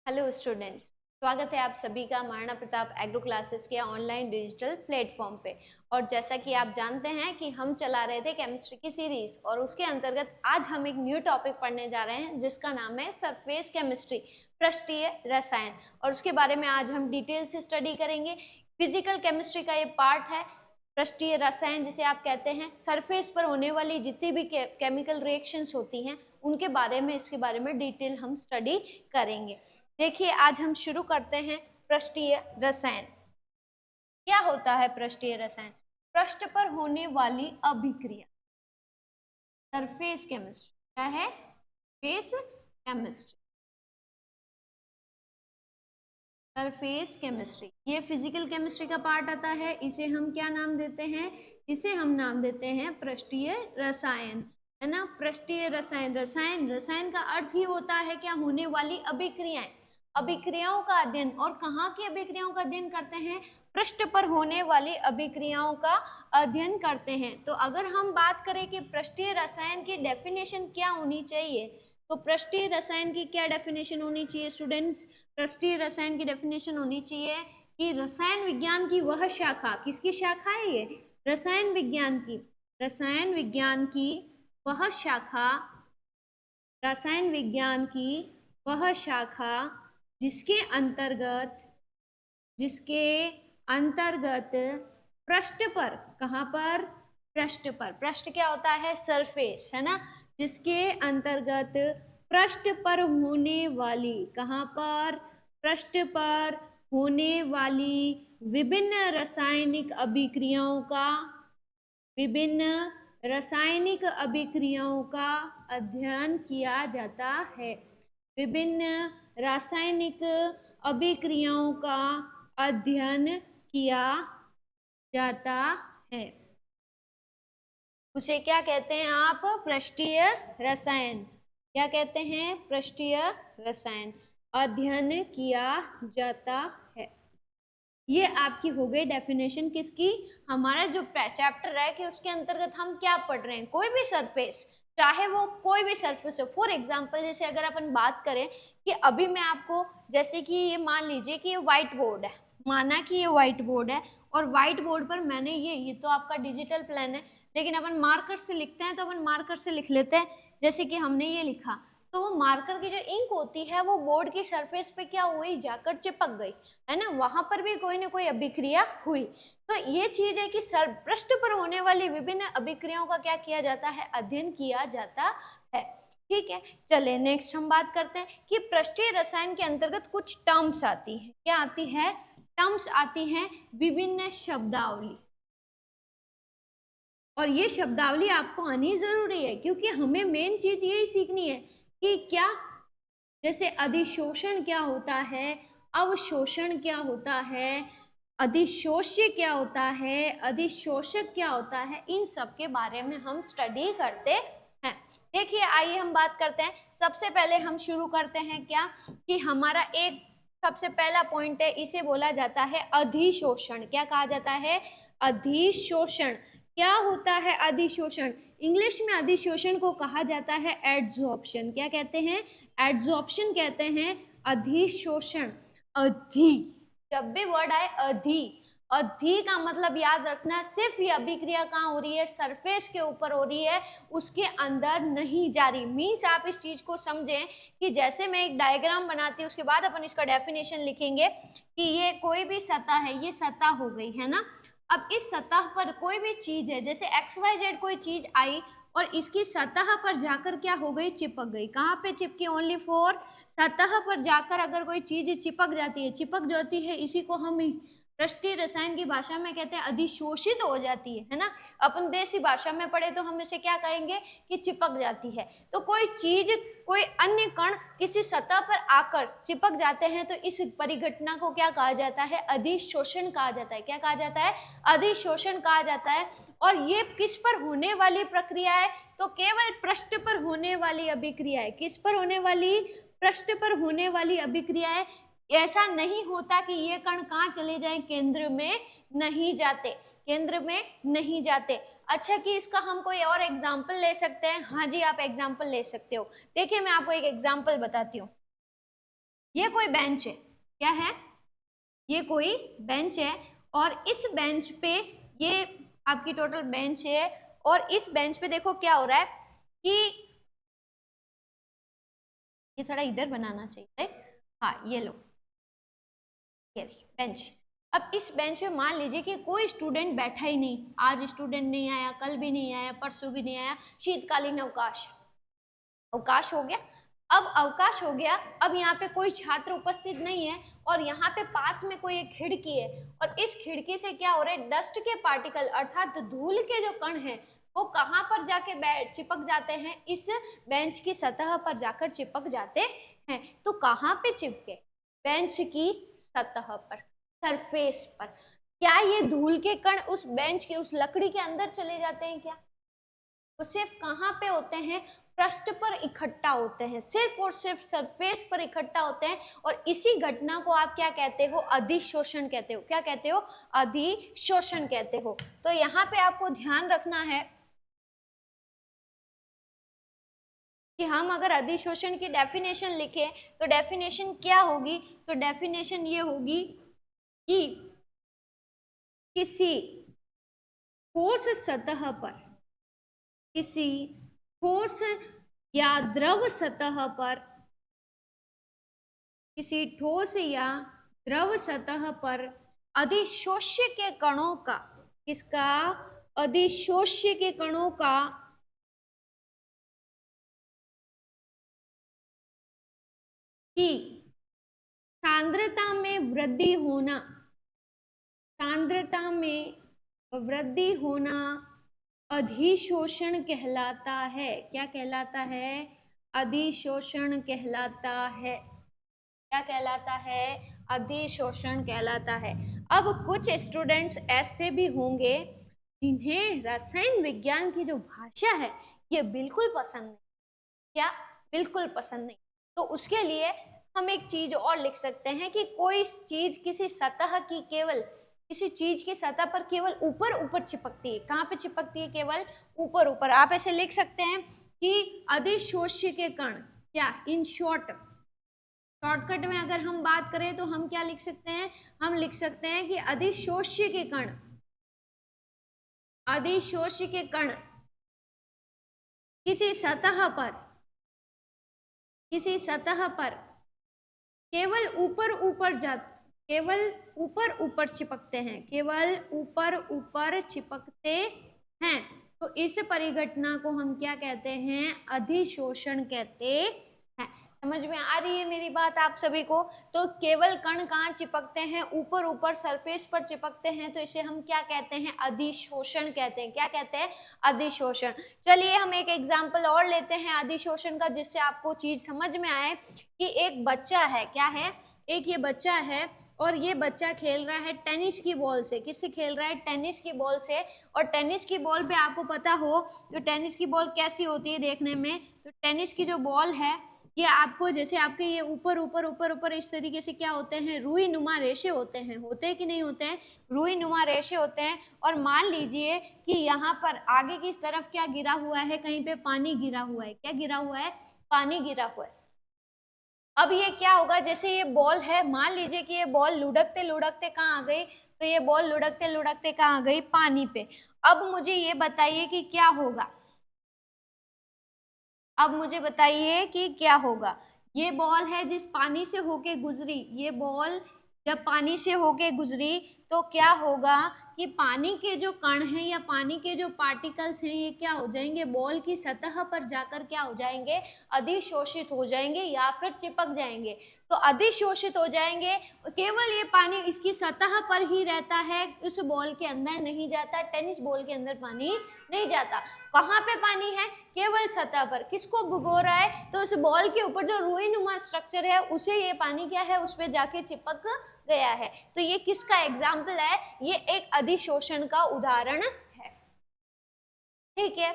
Hello students, स्वागत है आप सभी का महाराणा प्रताप एग्रो क्लासेस के ऑनलाइन डिजिटल प्लेटफॉर्म पे। और जैसा कि आप जानते हैं कि हम चला रहे थे केमिस्ट्री की सीरीज और उसके अंतर्गत आज हम एक न्यू टॉपिक पढ़ने जा रहे हैं जिसका नाम है सरफेस केमिस्ट्री, पृष्ठीय रसायन। और उसके बारे में आज हम डिटेल से स्टडी करेंगे। फिजिकल केमिस्ट्री का ये पार्ट है पृष्ठीय रसायन जिसे आप कहते हैं। सरफेस पर होने वाली जितनी भी केमिकल रिएक्शंस होती हैं उनके बारे में इसके बारे में डिटेल हम स्टडी करेंगे। देखिए आज हम शुरू करते हैं पृष्ठीय रसायन। क्या होता है पृष्ठीय रसायन? पृष्ठ पर होने वाली अभिक्रिया, सरफेस केमिस्ट्री। क्या है? Surface chemistry. सरफेस केमिस्ट्री ये फिजिकल केमिस्ट्री का पार्ट आता है। इसे हम क्या नाम देते हैं? इसे हम नाम देते हैं पृष्ठीय रसायन, है ना। पृष्ठीय रसायन, रसायन रसायन का अर्थ ही होता है क्या? होने वाली अभिक्रियाएं, अभिक्रियाओं का अध्ययन। और कहाँ की अभिक्रियाओं का अध्ययन करते हैं? पृष्ठ पर होने वाली अभिक्रियाओं का अध्ययन करते हैं। तो अगर हम बात करें कि पृष्ठीय रसायन की डेफिनेशन क्या होनी चाहिए, तो पृष्ठीय रसायन की क्या डेफिनेशन होनी चाहिए स्टूडेंट्स? पृष्ठीय रसायन की डेफिनेशन होनी चाहिए कि रसायन विज्ञान की वह शाखा, किसकी शाखा है ये? रसायन विज्ञान की, रसायन विज्ञान की वह शाखा, रसायन विज्ञान की वह शाखा जिसके अंतर्गत, जिसके अंतर्गत पृष्ठ पर, कहाँ पर? पृष्ठ पर। पृष्ठ क्या होता है? सरफेस, है ना। जिसके अंतर्गत पृष्ठ पर होने वाली, कहाँ पर? पृष्ठ पर होने वाली विभिन्न रासायनिक अभिक्रियाओं का, विभिन्न रासायनिक अभिक्रियाओं का अध्ययन किया जाता है। विभिन्न रासायनिक अभिक्रियाओं का अध्ययन किया जाता है। उसे क्या कहते हैं आप? पृष्ठीय रसायन। क्या कहते हैं? पृष्ठीय रसायन। अध्ययन किया जाता है। ये आपकी हो गई डेफिनेशन किसकी? हमारा जो चैप्टर है कि उसके अंतर्गत हम क्या पढ़ रहे हैं। कोई भी सरफेस, चाहे वो कोई भी सरफेस हो। फॉर एग्जांपल जैसे अगर अपन बात करें कि अभी मैं आपको, जैसे कि ये मान लीजिए कि ये व्हाइट बोर्ड है, माना कि ये व्हाइट बोर्ड है और व्हाइट बोर्ड पर मैंने ये तो आपका डिजिटल प्लान है, लेकिन अपन मार्कर से लिखते हैं तो अपन मार्कर से लिख लेते हैं। जैसे कि हमने ये लिखा तो वो मार्कर की जो इंक होती है वो बोर्ड की सरफेस पे क्या हुई? जाकर चिपक गई, है ना। वहां पर भी कोई ना कोई अभिक्रिया हुई। तो ये चीज है कि पृष्ठ पर होने वाली विभिन्न अभिक्रियाओं का क्या किया जाता है? अध्ययन किया जाता है। ठीक है, चले नेक्स्ट हम बात करते हैं कि पृष्ठीय रसायन के अंतर्गत कुछ टर्म्स आती है। क्या आती है? टर्म्स आती हैं, विभिन्न शब्दावली। और ये शब्दावली आपको आनी जरूरी है क्योंकि हमें मेन चीज यही सीखनी है कि क्या, जैसे अधिशोषण क्या होता है, अवशोषण क्या होता है, अधिशोष्य क्या होता है, अधिशोषक क्या होता है, इन सब के बारे में हम स्टडी करते हैं। देखिए आइए हम बात करते हैं। सबसे पहले हम शुरू करते हैं क्या कि हमारा एक सबसे पहला पॉइंट है, इसे बोला जाता है अधिशोषण। क्या कहा जाता है? अधिशोषण। क्या होता है अधिशोषण? इंग्लिश में अधिशोषण को कहा जाता है एड्सॉर्प्शन। क्या कहते हैं? एड्सॉर्प्शन कहते हैं अधिशोषण। अधि, जब भी वर्ड आए अधि, अधि का मतलब याद रखना, सिर्फ ये अभिक्रिया कहाँ हो रही है? सरफेस के ऊपर हो रही है, उसके अंदर नहीं जा रही। मीन्स आप इस चीज को समझें कि जैसे मैं एक डायग्राम बनाती हूँ उसके बाद अपन इसका डेफिनेशन लिखेंगे कि ये कोई भी सतह है, ये सतह हो गई, है ना। अब इस सतह पर कोई भी चीज है, जैसे XYZ कोई चीज आई और इसकी सतह पर जाकर क्या हो गई? चिपक गई। कहाँ पे चिपकी? ओनली फॉर सतह पर जाकर अगर कोई चीज चिपक जाती है, चिपक जाती है, इसी को हम पृष्ठीय रसायन की भाषा में कहते हैं अधिशोषित हो जाती है ना। अपन देसी भाषा में पढ़े तो हम इसे क्या कहेंगे कि चिपक जाती है। तो कोई चीज, कोई अन्य कण किसी सतह पर आकर चिपक जाते हैं तो इस परिघटना को क्या कहा जाता है? अधिशोषण कहा जाता है। क्या कहा जाता है? अधिशोषण कहा जाता है। और ये किस पर होने वाली प्रक्रिया है? तो केवल पृष्ठ पर होने वाली अभिक्रिया है। किस पर होने वाली? पृष्ठ पर होने वाली अभिक्रिया है। ऐसा नहीं होता कि ये कण कहाँ चले जाएं? केंद्र में नहीं जाते, केंद्र में नहीं जाते। अच्छा कि इसका हम कोई और एग्जाम्पल ले सकते हैं? हाँ जी, आप एग्जाम्पल ले सकते हो। देखिए मैं आपको एक एग्जाम्पल बताती हूँ। ये कोई बेंच है, क्या है, ये कोई बेंच है और इस बेंच पे ये आपकी टोटल बेंच है और इस बेंच पे देखो क्या हो रहा है कि ये थोड़ा इधर बनाना चाहिए, राइट, हाँ ये लो, ये बेंच। अब इस बेंच पे मान लीजिए कि कोई स्टूडेंट बैठा ही नहीं, आज स्टूडेंट नहीं आया, कल भी नहीं आया, परसों भी नहीं आया, शीतकालीन अवकाश, अवकाश हो गया। अब अवकाश हो गया, अब यहाँ पे कोई छात्र उपस्थित नहीं है और यहाँ पे पास में कोई एक खिड़की है और इस खिड़की से क्या हो रहा है, डस्ट के पार्टिकल अर्थात धूल के जो कण हैं वो कहाँ पर जाके चिपक जाते हैं, इस बेंच की सतह पर जाकर चिपक जाते हैं। तो कहाँ पे चिपके, बेंच की सतह पर, सरफेस पर। क्या ये धूल के कण उस बेंच की, उस लकड़ी के अंदर चले जाते हैं क्या, वो सिर्फ कहाँ पे होते हैं, पृष्ठ पर इकट्ठा होते हैं, सिर्फ और सिर्फ सरफेस पर इकट्ठा होते हैं और इसी घटना को आप क्या कहते हो, अधिशोषण कहते हो। क्या कहते हो, अधिशोषण कहते हो। तो यहाँ पे आपको ध्यान रखना है कि हम अगर अधिशोषण की डेफिनेशन लिखें तो डेफिनेशन क्या होगी, तो डेफिनेशन ये होगी कि किसी ठोस सतह पर, किसी ठोस या द्रव सतह पर, किसी ठोस या द्रव सतह पर अधिशोष्य के कणों का, किसका, अधिशोष्य के कणों का की सांद्रता में वृद्धि होना, सांद्रता में वृद्धि होना अधिशोषण कहलाता है। क्या कहलाता है, अधिशोषण कहलाता है। क्या कहलाता है, अधिशोषण कहलाता है। अब कुछ स्टूडेंट्स ऐसे भी होंगे जिन्हें रसायन विज्ञान की जो भाषा है ये बिल्कुल पसंद नहीं, क्या, बिल्कुल पसंद नहीं। तो उसके लिए हम एक चीज और लिख सकते हैं कि कोई चीज किसी सतह की, केवल किसी चीज की सतह पर केवल ऊपर ऊपर चिपकती है। कहाँ पे चिपकती है, केवल ऊपर ऊपर। आप ऐसे लिख सकते हैं कि अधिशोष्य के कण, क्या, इन शॉर्ट, शॉर्टकट में अगर हम बात करें तो हम क्या लिख सकते हैं, हम लिख सकते हैं कि अधिशोष्य के कण, अधिशोष्य के कण किसी सतह पर, किसी सतह पर केवल ऊपर ऊपर केवल ऊपर ऊपर चिपकते हैं, केवल ऊपर ऊपर चिपकते हैं। तो इस परिघटना को हम क्या कहते हैं, अधिशोषण कहते हैं। समझ में आ रही है मेरी बात आप सभी को। तो केवल कण कहाँ चिपकते हैं, ऊपर ऊपर सरफेस पर चिपकते हैं, तो इसे हम क्या कहते हैं, अधिशोषण कहते हैं। क्या कहते हैं, अधिशोषण। चलिए हम एक एग्जांपल और लेते हैं अधिशोषण का, जिससे आपको चीज समझ में आए कि एक बच्चा है, क्या है, एक ये बच्चा है और ये बच्चा खेल रहा है टेनिस की बॉल से। किससे खेल रहा है, टेनिस की बॉल से। और टेनिस की बॉल पे आपको पता हो तो टेनिस की बॉल कैसी होती है देखने में, तो टेनिस की जो बॉल है ये आपको, जैसे आपके ये ऊपर ऊपर ऊपर ऊपर इस तरीके से क्या होते हैं, रुई नुमा रेशे होते हैं। होते हैं कि नहीं होते हैं, रुई नुमा रेशे होते हैं। और मान लीजिए कि यहाँ पर आगे की तरफ क्या गिरा हुआ है, कहीं पे पानी गिरा हुआ है। क्या गिरा हुआ है, पानी गिरा हुआ है। अब ये क्या होगा, जैसे ये बॉल है, मान लीजिए कि ये बॉल लुढ़कते लुढ़कते कहाँ आ गई, तो ये बॉल लुढ़कते लुढ़कते कहाँ आ गई, पानी पे। अब मुझे ये बताइए कि क्या होगा, अब मुझे बताइए कि क्या होगा। ये बॉल है जिस पानी से होके गुजरी, ये बॉल जब पानी से होके गुजरी तो क्या होगा कि पानी के जो कण हैं या पानी के जो पार्टिकल्स हैं ये क्या हो जाएंगे, बॉल की सतह पर जाकर क्या हो जाएंगे, अधिशोषित हो जाएंगे या फिर चिपक जाएंगे। तो अधिशोषित हो जाएंगे, केवल ये पानी इसकी सतह पर ही रहता है, उस बॉल के अंदर नहीं जाता। टेनिस बॉल के अंदर पानी नहीं जाता। कहाँ पे पानी है, केवल सतह पर। किसको भिगो रहा है, तो उस बॉल के ऊपर जो रुई नुमा स्ट्रक्चर है उसे ये पानी क्या है, उस पे जाके चिपक गया है। तो ये किसका एग्जाम्पल है, ये एक अधिशोषण का उदाहरण है। ठीक है,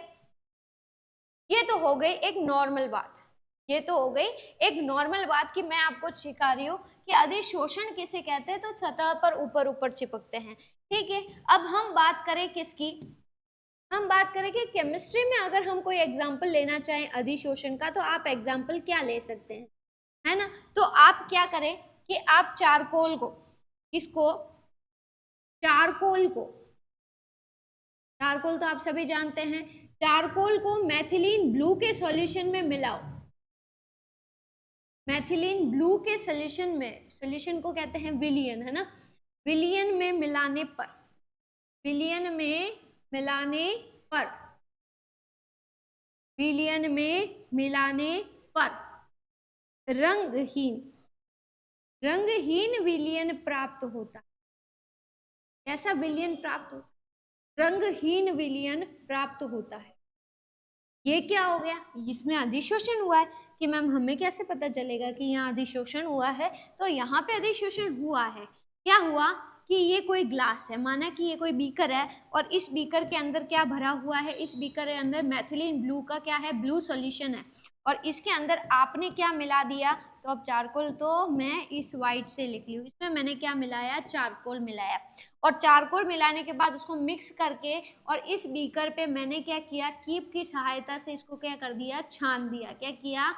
ये तो हो गई एक नॉर्मल बात, ये तो हो गई एक नॉर्मल बात कि मैं आपको सिखा रही हूँ कि अधिशोषण किसे कहते हैं, तो सतह पर ऊपर ऊपर चिपकते हैं। ठीक है, अब हम बात करें किसकी, हम बात करें कि केमिस्ट्री में अगर हम कोई एग्जाम्पल लेना चाहें अधिशोषण का, तो आप एग्जाम्पल क्या ले सकते हैं। है ना। तो आप क्या करें कि आप चारकोल को, इसको चारकोल को, चारकोल तो आप सभी जानते हैं, चारकोल को मैथिलीन ब्लू के सॉल्यूशन में मिलाओ। मैथिलीन ब्लू के सॉल्यूशन में, सॉल्यूशन को कहते हैं विलियन, है ना। विलियन में मिलाने पर, विलियन में मिलाने पर, विलियन में मिलाने पर रंगहीन, रंगहीन विलियन प्राप्त होता। कैसा विलियन प्राप्त होता? रंगहीन विलियन प्राप्त होता है। ये क्या हो गया? इसमें अधिशोषण हुआ है कि मैम हमें कैसे पता चलेगा कि यहाँ अधिशोषण हुआ है? तो यहाँ पे अधिशोषण हुआ है। क्या हुआ कि ये कोई ग्लास है, माना कि ये कोई बीकर है और इस बीकर के अंदर क्या भरा हुआ है? इस बीकर के अंदर मैथिलीन ब्लू का क्या है? ब्लू सॉल्यूशन है। और इसके अंदर आपने क्या मिला दिया? तो अब चारकोल तो मैं इस व्हाइट से लिख ली हूँ, इसमें मैंने क्या मिलाया? चारकोल मिलाया। और चारकोल मिलाने के बाद उसको मिक्स करके और इस बीकर पे मैंने क्या किया? कीप की सहायता से इसको क्या कर दिया? छान दिया। क्या किया?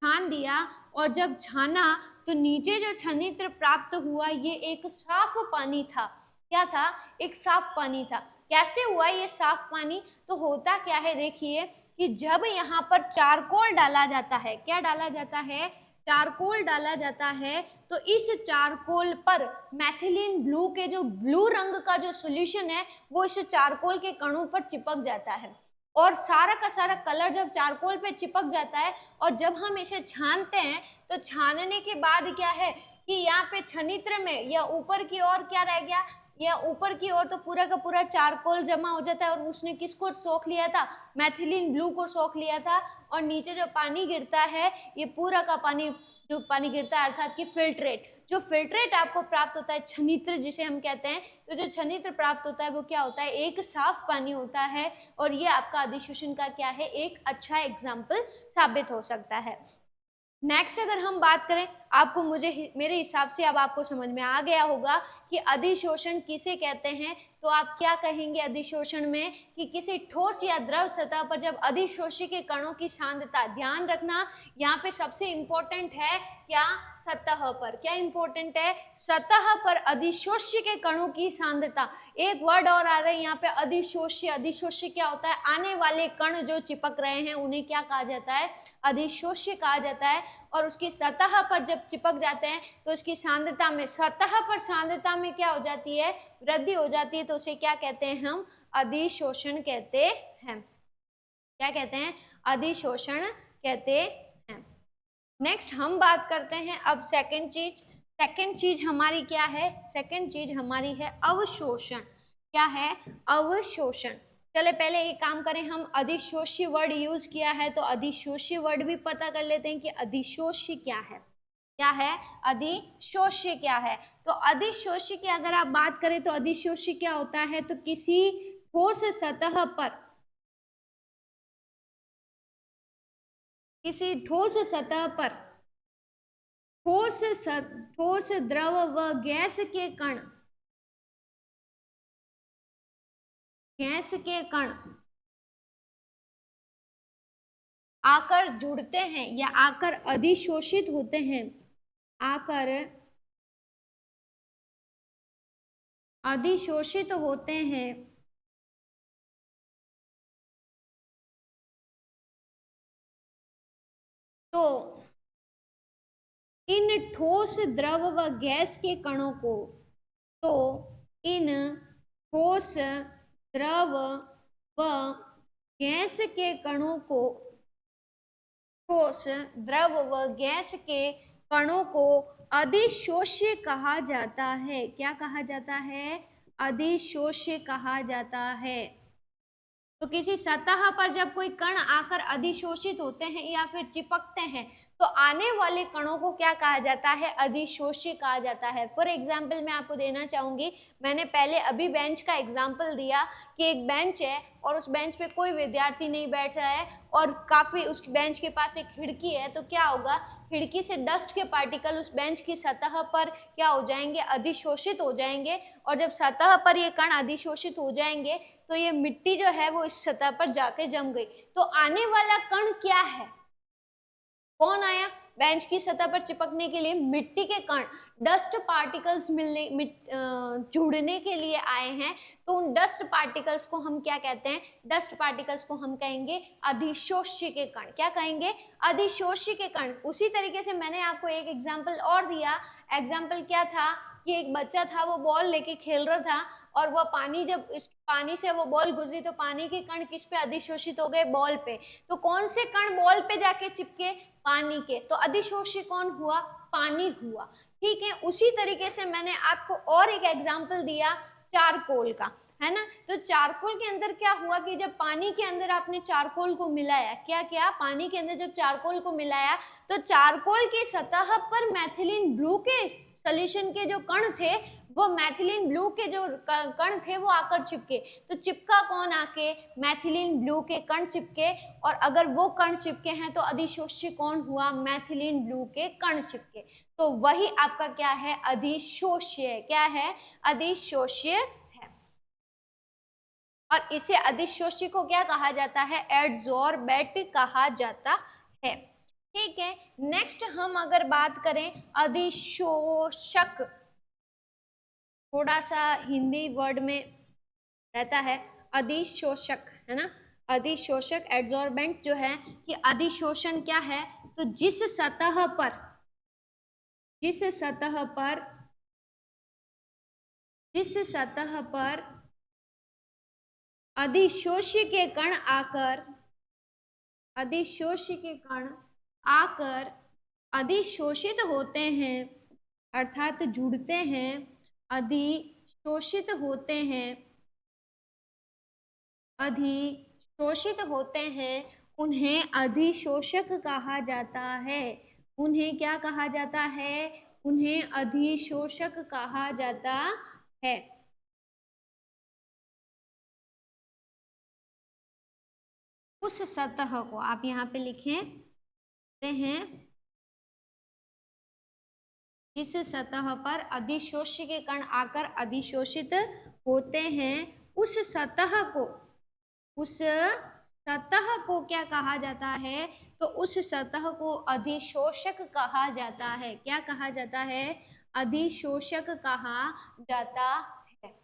छान दिया। और जब छाना तो नीचे जो छनित्र प्राप्त हुआ ये एक साफ पानी था। क्या था? एक साफ पानी था। कैसे हुआ ये साफ पानी? तो होता क्या है देखिए कि जब यहाँ पर चारकोल डाला जाता है, क्या डाला जाता है? चारकोल डाला जाता है, तो इस चारकोल पर मैथिलीन ब्लू के जो ब्लू रंग का जो सॉल्यूशन है वो इस चारकोल के कणों पर चिपक जाता है। और सारा का सारा कलर जब चारकोल पे चिपक जाता है और जब हम इसे छानते हैं तो छानने के बाद क्या है कि यहाँ पे छनित्र में या ऊपर की ओर क्या रह गया? या ऊपर की ओर तो पूरा का पूरा चारकोल जमा हो जाता है और उसने किसको सोख लिया था? मैथिलीन ब्लू को सोख लिया था। और नीचे जो पानी गिरता है ये पूरा का पानी, जो पानी गिरता है अर्थात कि फिल्ट्रेट, जो फिल्ट्रेट आपको प्राप्त होता है, छनित्र जिसे हम कहते हैं, तो जो छनित्र प्राप्त होता है वो क्या होता है? एक साफ पानी होता है। और ये आपका अधिशोषण का क्या है? एक अच्छा एग्जाम्पल साबित हो सकता है। नेक्स्ट अगर हम बात करें, आपको मेरे हिसाब से अब आपको समझ में आ गया होगा कि अधिशोषण किसे कहते हैं। तो आप क्या कहेंगे अधिशोषण में? कि किसी ठोस या द्रव सतह पर जब अधिशोषी के कणों की सांद्रता, ध्यान रखना यहाँ पे सबसे इंपॉर्टेंट है क्या? सतह पर। क्या इंपॉर्टेंट है? सतह पर अधिशोष्य के कणों की सांद्रता। एक वर्ड और आ रहा है यहाँ पे, अधिशोष्य। अधिशोष्य क्या होता है? आने वाले कण जो चिपक रहे हैं उन्हें क्या कहा जाता है? अधिशोष्य कहा जाता है। और उसकी सतह पर जब चिपक जाते हैं तो उसकी सांद्रता में, सतह पर सांद्रता में क्या हो जाती है? वृद्धि हो जाती है। तो उसे क्या कहते हैं हम? अधिशोषण कहते हैं। क्या कहते हैं? अधिशोषण कहते हैं। नेक्स्ट हम बात करते हैं अब सेकंड चीज। सेकंड चीज हमारी क्या है? सेकंड चीज हमारी है अवशोषण। क्या है? अवशोषण। चले पहले एक काम करें, हम अधिशोष्य वर्ड यूज किया है तो अधिशोष्य वर्ड भी पता कर लेते हैं कि अधिशोष्य क्या है। क्या है? अधिशोष्य क्या है? तो अधिशोष्य की अगर आप बात करें तो अधिशोष्य क्या होता है? तो किसी ठोस सतह पर, किसी ठोस सतह पर ठोस द्रव व गैस के कण, गैस के कण आकर जुड़ते हैं या आकर अधिशोषित होते हैं, आकर अधिशोषित होते हैं, तो इन ठोस द्रव व गैस के कणों को, तो इन ठोस द्रव व गैस के कणों को, ठोस द्रव व गैस के कणों को अधिशोष्य कहा जाता है। क्या कहा जाता है? अधिशोष्य कहा जाता है। तो किसी सतह पर जब कोई कण आकर अधिशोषित होते हैं या फिर चिपकते हैं तो आने वाले कणों को क्या कहा जाता है? अधिशोष्य कहा जाता है। फॉर एग्जाम्पल मैं आपको देना चाहूंगी, मैंने पहले अभी बेंच का एग्जाम्पल दिया कि एक बेंच है और उस बेंच पे कोई विद्यार्थी नहीं बैठ रहा है और काफी उस बेंच के पास एक खिड़की है, तो क्या होगा? खिड़की से डस्ट के पार्टिकल उस बेंच की सतह पर क्या हो जाएंगे? अधिशोषित हो जाएंगे। और जब सतह पर ये कण अधिशोषित हो जाएंगे तो ये मिट्टी जो है वो इस सतह पर जाके जम गई। तो आने वाला कण क्या है? कौन आया? बेंच की सतह पर चिपकने के लिए मिट्टी के कण, डस्ट पार्टिकल्स जुड़ने के लिए आए हैं। तो उन डस्ट पार्टिकल्स को हम क्या कहते हैं? डस्ट पार्टिकल्स को हम कहेंगे अधिशोष्य के कण। क्या कहेंगे? अधिशोष्य के कण। उसी तरीके से मैंने आपको एक एग्जाम्पल और दिया। एग्जाम्पल क्या था कि एक बच्चा था, वो बॉल लेके खेल रहा था और वह पानी, जब इस पानी से वो बॉल गुजरी तो पानी के कण किस पे अधिशोषित हो गए? बॉल पे। तो कौन से कण बॉल पे जाके चिपके? पानी के। तो अधिशोषी कौन हुआ? पानी हुआ। ठीक है, उसी तरीके से मैंने आपको और एक एग्जाम्पल दिया चारकोल का, है ना। तो चारकोल के अंदर क्या हुआ कि जब पानी के अंदर आपने चारकोल को मिलाया, क्या किया? पानी के अंदर जब चारकोल को मिलाया तो चारकोल की सतह पर मैथिलीन ब्लू के सॉल्यूशन के जो कण थे, वो मैथिलीन ब्लू के जो कण थे वो आकर चिपके। तो चिपका कौन आके? मैथिलीन ब्लू के कण चिपके। और अगर वो कण चिपके हैं तो अधिशोष्य कौन हुआ? मैथिलीन ब्लू के कण चिपके। तो वही आपका क्या है? अधिशोष्य। क्या है? अधिशोष्य है। और इसे अधिशोष्य को क्या कहा जाता है? एडसोर्बेंट कहा जाता है। ठीक है, नेक्स्ट हम अगर बात करें अधिशोषक, थोड़ा सा हिंदी वर्ड में रहता है अधिशोषक, है ना। अधिशोषक एडसोर्बेंट जो है कि अधिशोषण क्या है? तो जिस सतह पर अधिशोष्य के कण आकर अधिशोषित होते हैं, अर्थात जुड़ते हैं, अधिशोषित होते हैं, उन्हें अधिशोषक कहा जाता है। उन्हें क्या कहा जाता है? उन्हें अधिशोषक कहा जाता है। उस सतह को आप यहाँ पे लिखते हैं, इस सतह पर अधिशोष्य के कण आकर अधिशोषित होते हैं, उस सतह को क्या कहा जाता है? तो उस सतह को अधिशोषक कहा जाता है। क्या कहा जाता है? अधिशोषक कहा जाता है।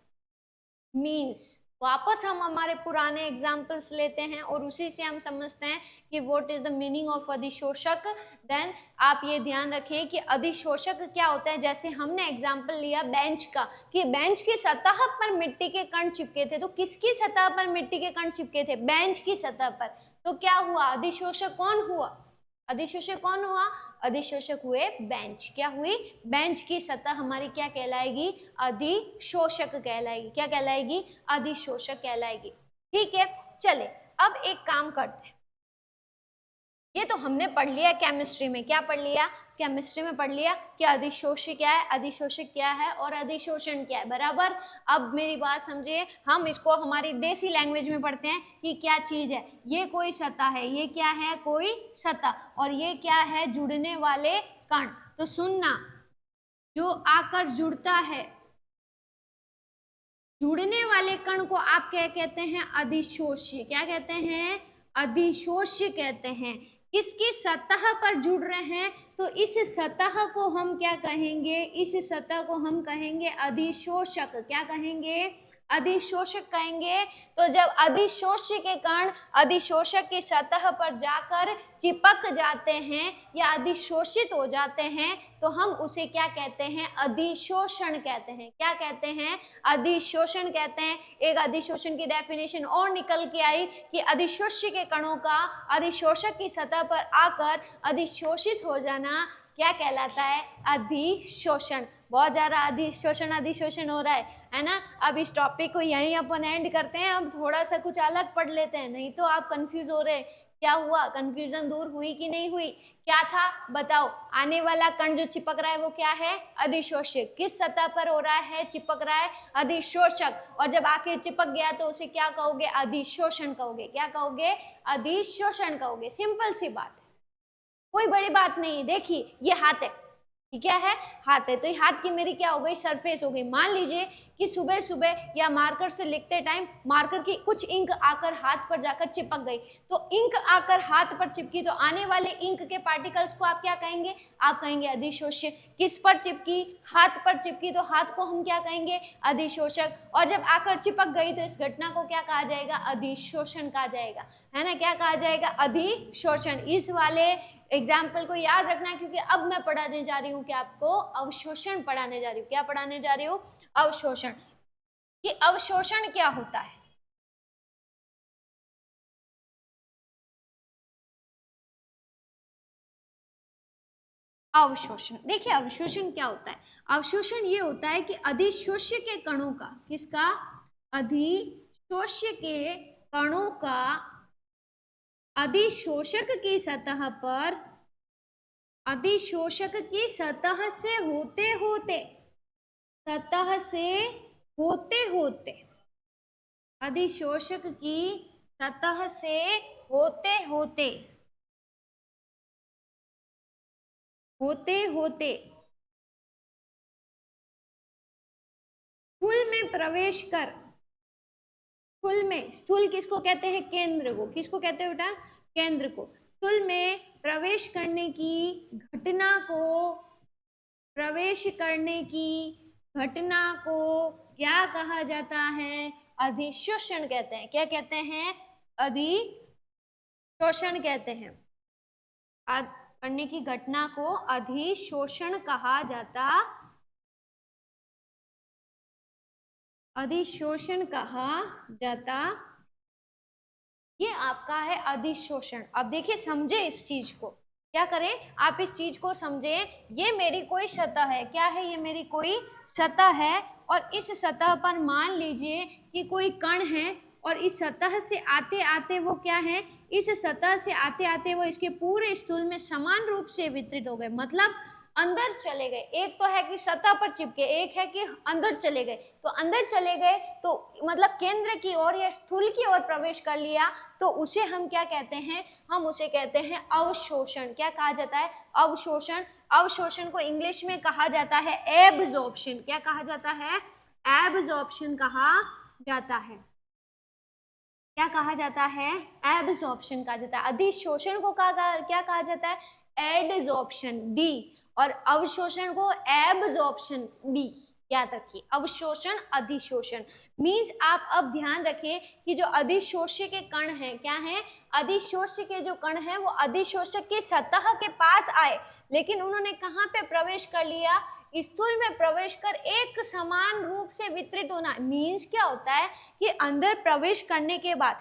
मीन्स वापस हम हमारे पुराने एग्जाम्पल्स लेते हैं और उसी से हम समझते हैं कि what is the meaning of अधिशोषक। देन आप ये ध्यान रखें कि अधिशोषक क्या होता है। जैसे हमने एग्जाम्पल लिया बेंच का, कि बेंच की सतह पर मिट्टी के कण चिपके थे। तो किसकी सतह पर मिट्टी के कण चिपके थे? बेंच की सतह पर। तो क्या हुआ? अधिशोषक कौन हुआ? अधिशोषक कौन हुआ? अधिशोषक हुए बेंच। क्या हुई? बेंच की सतह हमारी क्या कहलाएगी? अधिशोषक कहलाएगी। क्या कहलाएगी? अधिशोषक कहलाएगी। ठीक है, चले अब एक काम करते हैं। ये तो हमने पढ़ लिया केमिस्ट्री में। क्या पढ़ लिया? केमिस्ट्री में पढ़ लिया कि अधिशोष्य क्या है, अधिशोषक क्या है और अधिशोषण क्या है, बराबर। अब मेरी बात समझिए, हम इसको हमारी देसी लैंग्वेज में पढ़ते हैं कि क्या चीज है। ये कोई सतह है, ये क्या है? कोई सतह। और ये क्या है? जुड़ने वाले कण। तो सुनना, जो आकर जुड़ता है, जुड़ने वाले कण को आप क्या कहते हैं? अधिशोष्य। क्या कहते हैं? अधिशोष्य कहते हैं। किसकी सतह पर जुड़ रहे हैं? तो इस सतह को हम क्या कहेंगे? इस सतह को हम कहेंगे अधिशोषक। क्या कहेंगे? अधिशोषक कहेंगे। तो जब अधिशोष्य के कण अधिशोषक की सतह पर जाकर चिपक जाते हैं या अधिशोषित हो जाते हैं तो हम उसे क्या कहते हैं? अधिशोषण कहते हैं। क्या कहते हैं? अधिशोषण कहते हैं। एक अधिशोषण की डेफिनेशन और निकल के आई कि अधिशोष्य के कणों का अधिशोषक की सतह पर आकर अधिशोषित हो जाना क्या कहलाता है? अधिशोषण। बहुत ज्यादा अधिशोषण हो रहा है ना। अब इस टॉपिक को यहीं अपन एंड करते हैं। अब थोड़ा सा कुछ अलग पढ़ लेते हैं, नहीं तो आप कंफ्यूज हो रहे। क्या हुआ? कंफ्यूजन दूर हुई कि नहीं हुई? क्या था बताओ? आने वाला कण जो चिपक रहा है वो क्या है? अधिशोषक। किस सतह पर हो रहा है? चिपक रहा है अधिशोषक। और जब आके चिपक गया तो उसे क्या कहोगे? अधिशोषण कहोगे। क्या कहोगे? अधिशोषण कहोगे। सिंपल सी बात है, कोई बड़ी बात नहीं। देखिए ये हाथ है, ये क्या है, हाथ है, तो ये हाथ की मेरी क्या हो गई, सरफेस हो गई। मान लीजिए कि सुबह सुबह या मार्कर से लिखते टाइम मार्कर की कुछ इंक आकर हाथ पर जाकर चिपक गई, तो इंक आकर हाथ पर चिपकी, तो आने वाले इंक के पार्टिकल्स को आप क्या कहेंगे, आप कहेंगे अधिशोष्य। किस पर चिपकी, हाथ पर चिपकी, तो हाथ को हम क्या कहेंगे, अधिशोषक। और जब आकर चिपक गई तो इस घटना को क्या कहा जाएगा, अधिशोषण कहा जाएगा, है ना, क्या कहा जाएगा, अधिशोषण। इस वाले एग्जाम्पल को याद रखना, क्योंकि अब मैं पढ़ाने जा रही हूँ कि आपको अवशोषण पढ़ाने जा रही हूँ। क्या पढ़ाने जा रही हूँ, अवशोषण। कि अवशोषण क्या होता है, अवशोषण। देखिए अवशोषण क्या होता है, अवशोषण ये होता है कि अधिशोष्य के कणों का, किसका, अधिशोष्य के कणों का अधिशोषक की सतह पर, अधिशोषक की सतह से होते होते, सतह से होते होते, अधिशोषक की सतह से होते होते, होते होते स्थूल में प्रवेश कर, स्थूल में, स्थूल किसको कहते हैं, केंद्र को, किसको कहते हैं बेटा, केंद्र को। स्थूल में प्रवेश करने की घटना को, प्रवेश करने की घटना को क्या कहा जाता है, अधिशोषण कहते हैं। क्या कहते हैं, अधिशोषण कहते हैं। करने की घटना को अधिशोषण कहा जाता, अधिशोषण कहा जाता, ये आपका है अधिशोषण। अब देखिए समझे इस चीज को, क्या करें, आप इस चीज को समझे। ये मेरी कोई सतह है, क्या है, ये मेरी कोई सतह है, और इस सतह पर मान लीजिए कि कोई कण है, और इस सतह से आते आते वो क्या है, इस सतह से आते आते वो इसके पूरे स्थूल में समान रूप से वितरित हो गए, मतलब अंदर चले गए। एक तो है कि सतह पर चिपके, एक है कि अंदर चले गए। तो अंदर चले गए तो मतलब केंद्र की ओर या स्थूल की ओर प्रवेश कर लिया, तो उसे हम क्या कहते हैं, हम उसे कहते हैं अवशोषण। क्या कहा जाता है, अवशोषण। अवशोषण को इंग्लिश में कहा जाता है एब्जॉर्प्शन। क्या कहा जाता है, एब्जॉर्प्शन कहा जाता है। क्या कहा जाता है, एब्जॉर्प्शन कहा जाता है। अधिशोषण को क्या कहा जाता है, एडजॉर्प्शन, डी, और अवशोषण को एब्जॉर्प्शन, बी। याद रखिए, अवशोषण अधिशोषण मीन्स, आप अब ध्यान रखिए कि जो अधिशोष्य के कण हैं, क्या है, अधिशोष्य के जो कण हैं वो अधिशोषक की सतह के पास आए, लेकिन उन्होंने कहाँ पे प्रवेश कर लिया, स्थूल में प्रवेश कर एक समान रूप से वितरित होना। मीन्स क्या होता है कि अंदर प्रवेश करने के बाद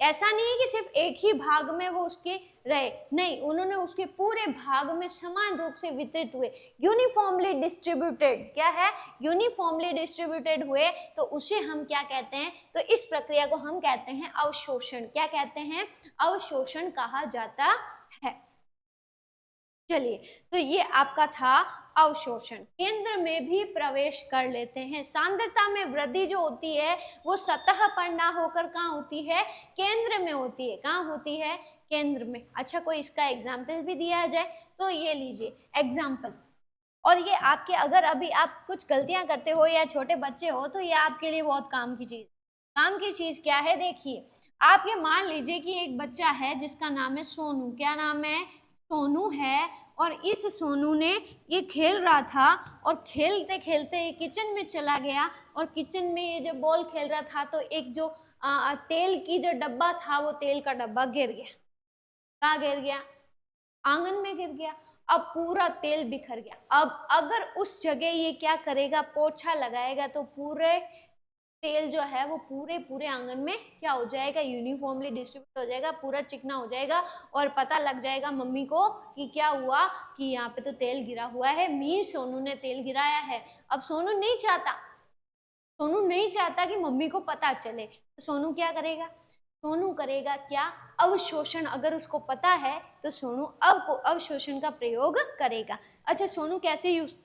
ऐसा नहीं है कि सिर्फ एक ही भाग में वो उसके रहे, नहीं, उन्होंने उसके पूरे भाग में समान रूप से वितरित हुए, यूनिफॉर्मली डिस्ट्रीब्यूटेड। क्या है, यूनिफॉर्मली डिस्ट्रीब्यूटेड हुए, तो उसे हम क्या कहते हैं, तो इस प्रक्रिया को हम कहते हैं अवशोषण। क्या कहते हैं, अवशोषण कहा जाता है। चलिए, तो ये आपका था अवशोषण। केंद्र में भी प्रवेश कर लेते हैं। सांद्रता में वृद्धि जो होती है वो सतह पर ना होकर कहाँ होती है, केंद्र में होती है। कहाँ होती है, केंद्र में। अच्छा, कोई इसका एग्जाम्पल भी दिया जाए तो ये लीजिए एग्जाम्पल। और ये आपके, अगर अभी आप कुछ गलतियां करते हो या छोटे बच्चे हो तो ये आपके लिए बहुत काम की चीज। काम की चीज क्या है, देखिए, आप ये मान लीजिए कि एक बच्चा है जिसका नाम है सोनू। क्या नाम है, सोनू है। और इस सोनू ने ये खेल रहा था, और खेलते खेलते ये किचन में चला गया, और किचन में ये जब बॉल खेल रहा था तो एक जो तेल की जो डब्बा था, वो तेल का डब्बा गिर गया। कहाँ गिर गया, आंगन में गिर गया। अब पूरा तेल बिखर गया। अब अगर उस जगह ये क्या करेगा, पोछा लगाएगा, तो पूरे तेल जो है वो पूरे पूरे आंगन में क्या हो जाएगा, यूनिफॉर्मली डिस्ट्रीब्यूट हो जाएगा, पूरा चिकना हो जाएगा, और पता लग जाएगा मम्मी को कि क्या हुआ, कि यहाँ पे तो तेल गिरा हुआ है, मीन सोनू ने तेल गिराया है। अब सोनू नहीं चाहता, सोनू नहीं चाहता कि मम्मी को पता चले, तो सोनू क्या करेगा, सोनू करेगा क्या, अवशोषण। अगर उसको पता है तो सोनू अवशोषण का प्रयोग करेगा। अच्छा, सोनू कैसे यूज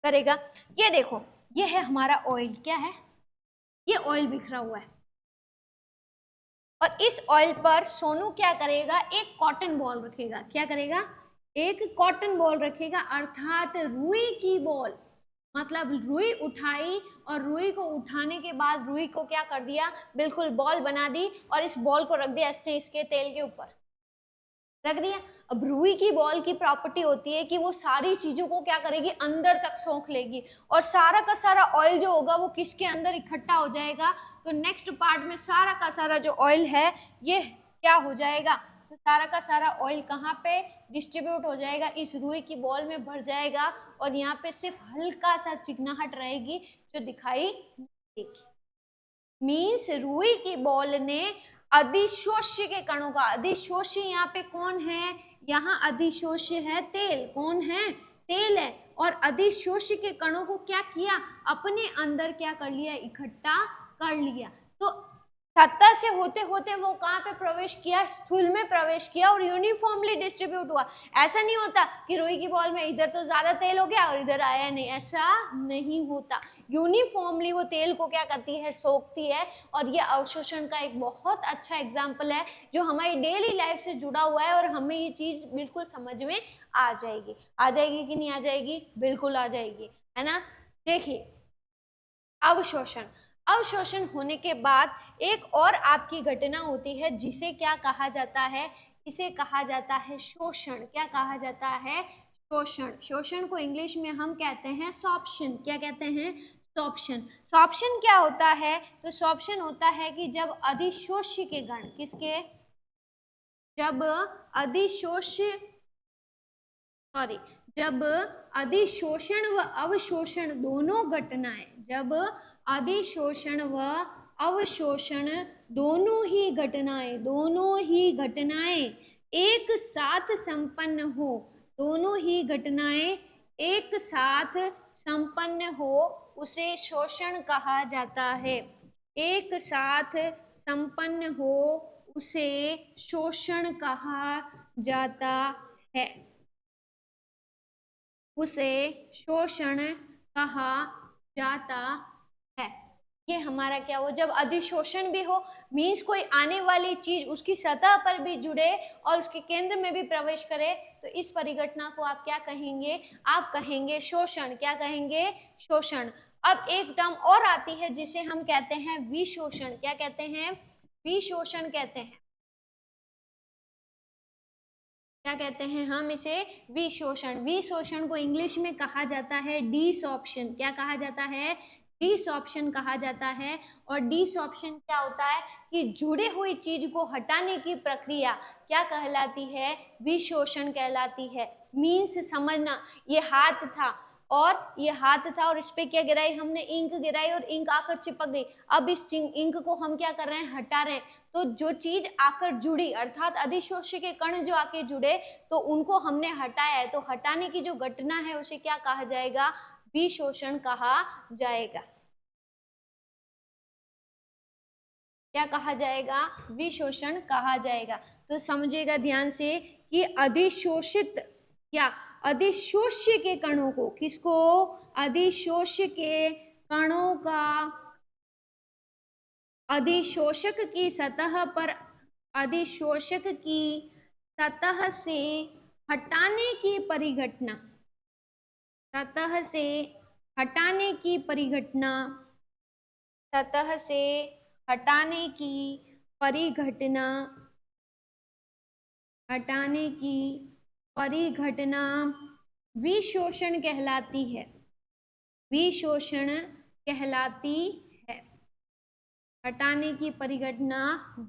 करेगा, ये देखो, ये है हमारा ऑयल। क्या है, ये ऑयल बिखरा हुआ है, और इस ऑयल पर सोनू क्या करेगा, एक कॉटन बॉल रखेगा। क्या करेगा, एक कॉटन बॉल रखेगा, अर्थात रुई की बॉल, मतलब रुई उठाई और रुई को उठाने के बाद रुई को क्या कर दिया, बिल्कुल बॉल बना दी और इस बॉल को रख दिया इसने इसके तेल के ऊपर रख दिया। अब रुई की बॉल की प्रॉपर्टी होती है कि वो सारी चीजों को क्या करेगी, अंदर तक सोख लेगी और सारा का सारा ऑयल जो होगा वो किसके अंदर इकट्ठा हो जाएगा। तो नेक्स्ट पार्ट में सारा का सारा जो ऑयल है ये क्या हो जाएगा, तो सारा का सारा ऑयल कहाँ पे डिस्ट्रीब्यूट हो जाएगा, इस रुई की बॉल में भर जाएगा और यहाँ पे सिर्फ हल्का सा चिकनाहट रहेगी जो दिखाई देगी। मीन्स रुई की बॉल ने अधिशोष्य के कणों का, अधिशोष्य यहाँ पे कौन है, यहाँ अधिशोष्य है तेल, कौन है, तेल है, और अधिशोष्य के कणों को क्या किया, अपने अंदर क्या कर लिया, इकट्ठा कर लिया। तो सतह से होते होते वो कहाँ पे प्रवेश किया, स्थूल में प्रवेश किया और यूनिफॉर्मली डिस्ट्रीब्यूट हुआ। ऐसा नहीं होता कि रुई की बॉल में इधर तो ज्यादा तेल हो गया और इधर आया नहीं, ऐसा नहीं होता। यूनिफॉर्मली वो तेल को क्या करती है, सोखती है। और ये अवशोषण का एक बहुत अच्छा एग्जाम्पल है जो हमारी डेली लाइफ से जुड़ा हुआ है और हमें ये चीज बिल्कुल समझ में आ जाएगी। आ जाएगी कि नहीं आ जाएगी, बिल्कुल आ जाएगी, है ना। देखिए अवशोषण, अवशोषण होने के बाद एक और आपकी घटना होती है जिसे क्या कहा जाता है, इसे कहा जाता है शोषण। क्या कहा जाता है, शोषण। शोषण को इंग्लिश में हम कहते हैं सॉर्प्शन। क्या कहते हैं, सॉर्प्शन। सॉर्प्शन क्या होता है, तो सॉर्प्शन होता है कि जब अधिशोष्य के गण, किसके, जब अधिशोष्य, सॉरी, जब अधिशोषण व अवशोषण दोनों घटनाएं, जब अधिशोषण व अवशोषण दोनों ही घटनाएं, दोनों ही घटनाएं एक साथ संपन्न हो, दोनों ही घटनाएं एक साथ संपन्न हो, उसे शोषण कहा जाता है। एक साथ संपन्न हो उसे शोषण कहा जाता है, उसे शोषण कहा जाता है। ये हमारा क्या हो, जब अधिशोषण भी हो, मीन्स कोई आने वाली चीज उसकी सतह पर भी जुड़े और उसके केंद्र में भी प्रवेश करे, तो इस परिघटना को आप क्या कहेंगे, आप कहेंगे शोषण। क्या कहेंगे, शोषण। अब एक टर्म और आती है जिसे हम कहते हैं विशोषण। क्या कहते हैं, विशोषण कहते हैं। क्या कहते हैं हम इसे, विशोषण। विशोषण को इंग्लिश में कहा जाता है डिसॉर्प्शन। क्या कहा जाता है, डिसॉर्प्शन कहा जाता है। और डिसॉर्प्शन क्या होता है कि जुड़े हुई चीज को हटाने की प्रक्रिया क्या कहलाती है, विशोषण कहलाती है। मीन्स समझना, ये हाथ था और ये हाथ था और इस पे क्या गिराई हमने, इंक गिराई और इंक आकर चिपक गई। अब इस इंक को हम क्या कर रहे हैं, हटा रहे हैं। तो जो चीज आकर जुड़ी, अर्थात अधिशोष्य के कण जो आके जुड़े, तो उनको हमने हटाया है। तो हटाने की जो घटना है उसे क्या कहा जाएगा, विशोषण कहा जाएगा। क्या कहा जाएगा, विशोषण कहा जाएगा। तो समझिएगा ध्यान से कि अधिशोषित या अधिशोष्य के कणों को, किसको, अधिशोष्य के कणों का अधिशोषक की सतह पर, अधिशोषक की सतह से हटाने की परिघटना, सतह से हटाने की परिघटना, सतह से हटाने की परिघटना, हटाने की परिघटना विशोषण कहलाती है, विशोषण कहलाती है। हटाने की परिघटना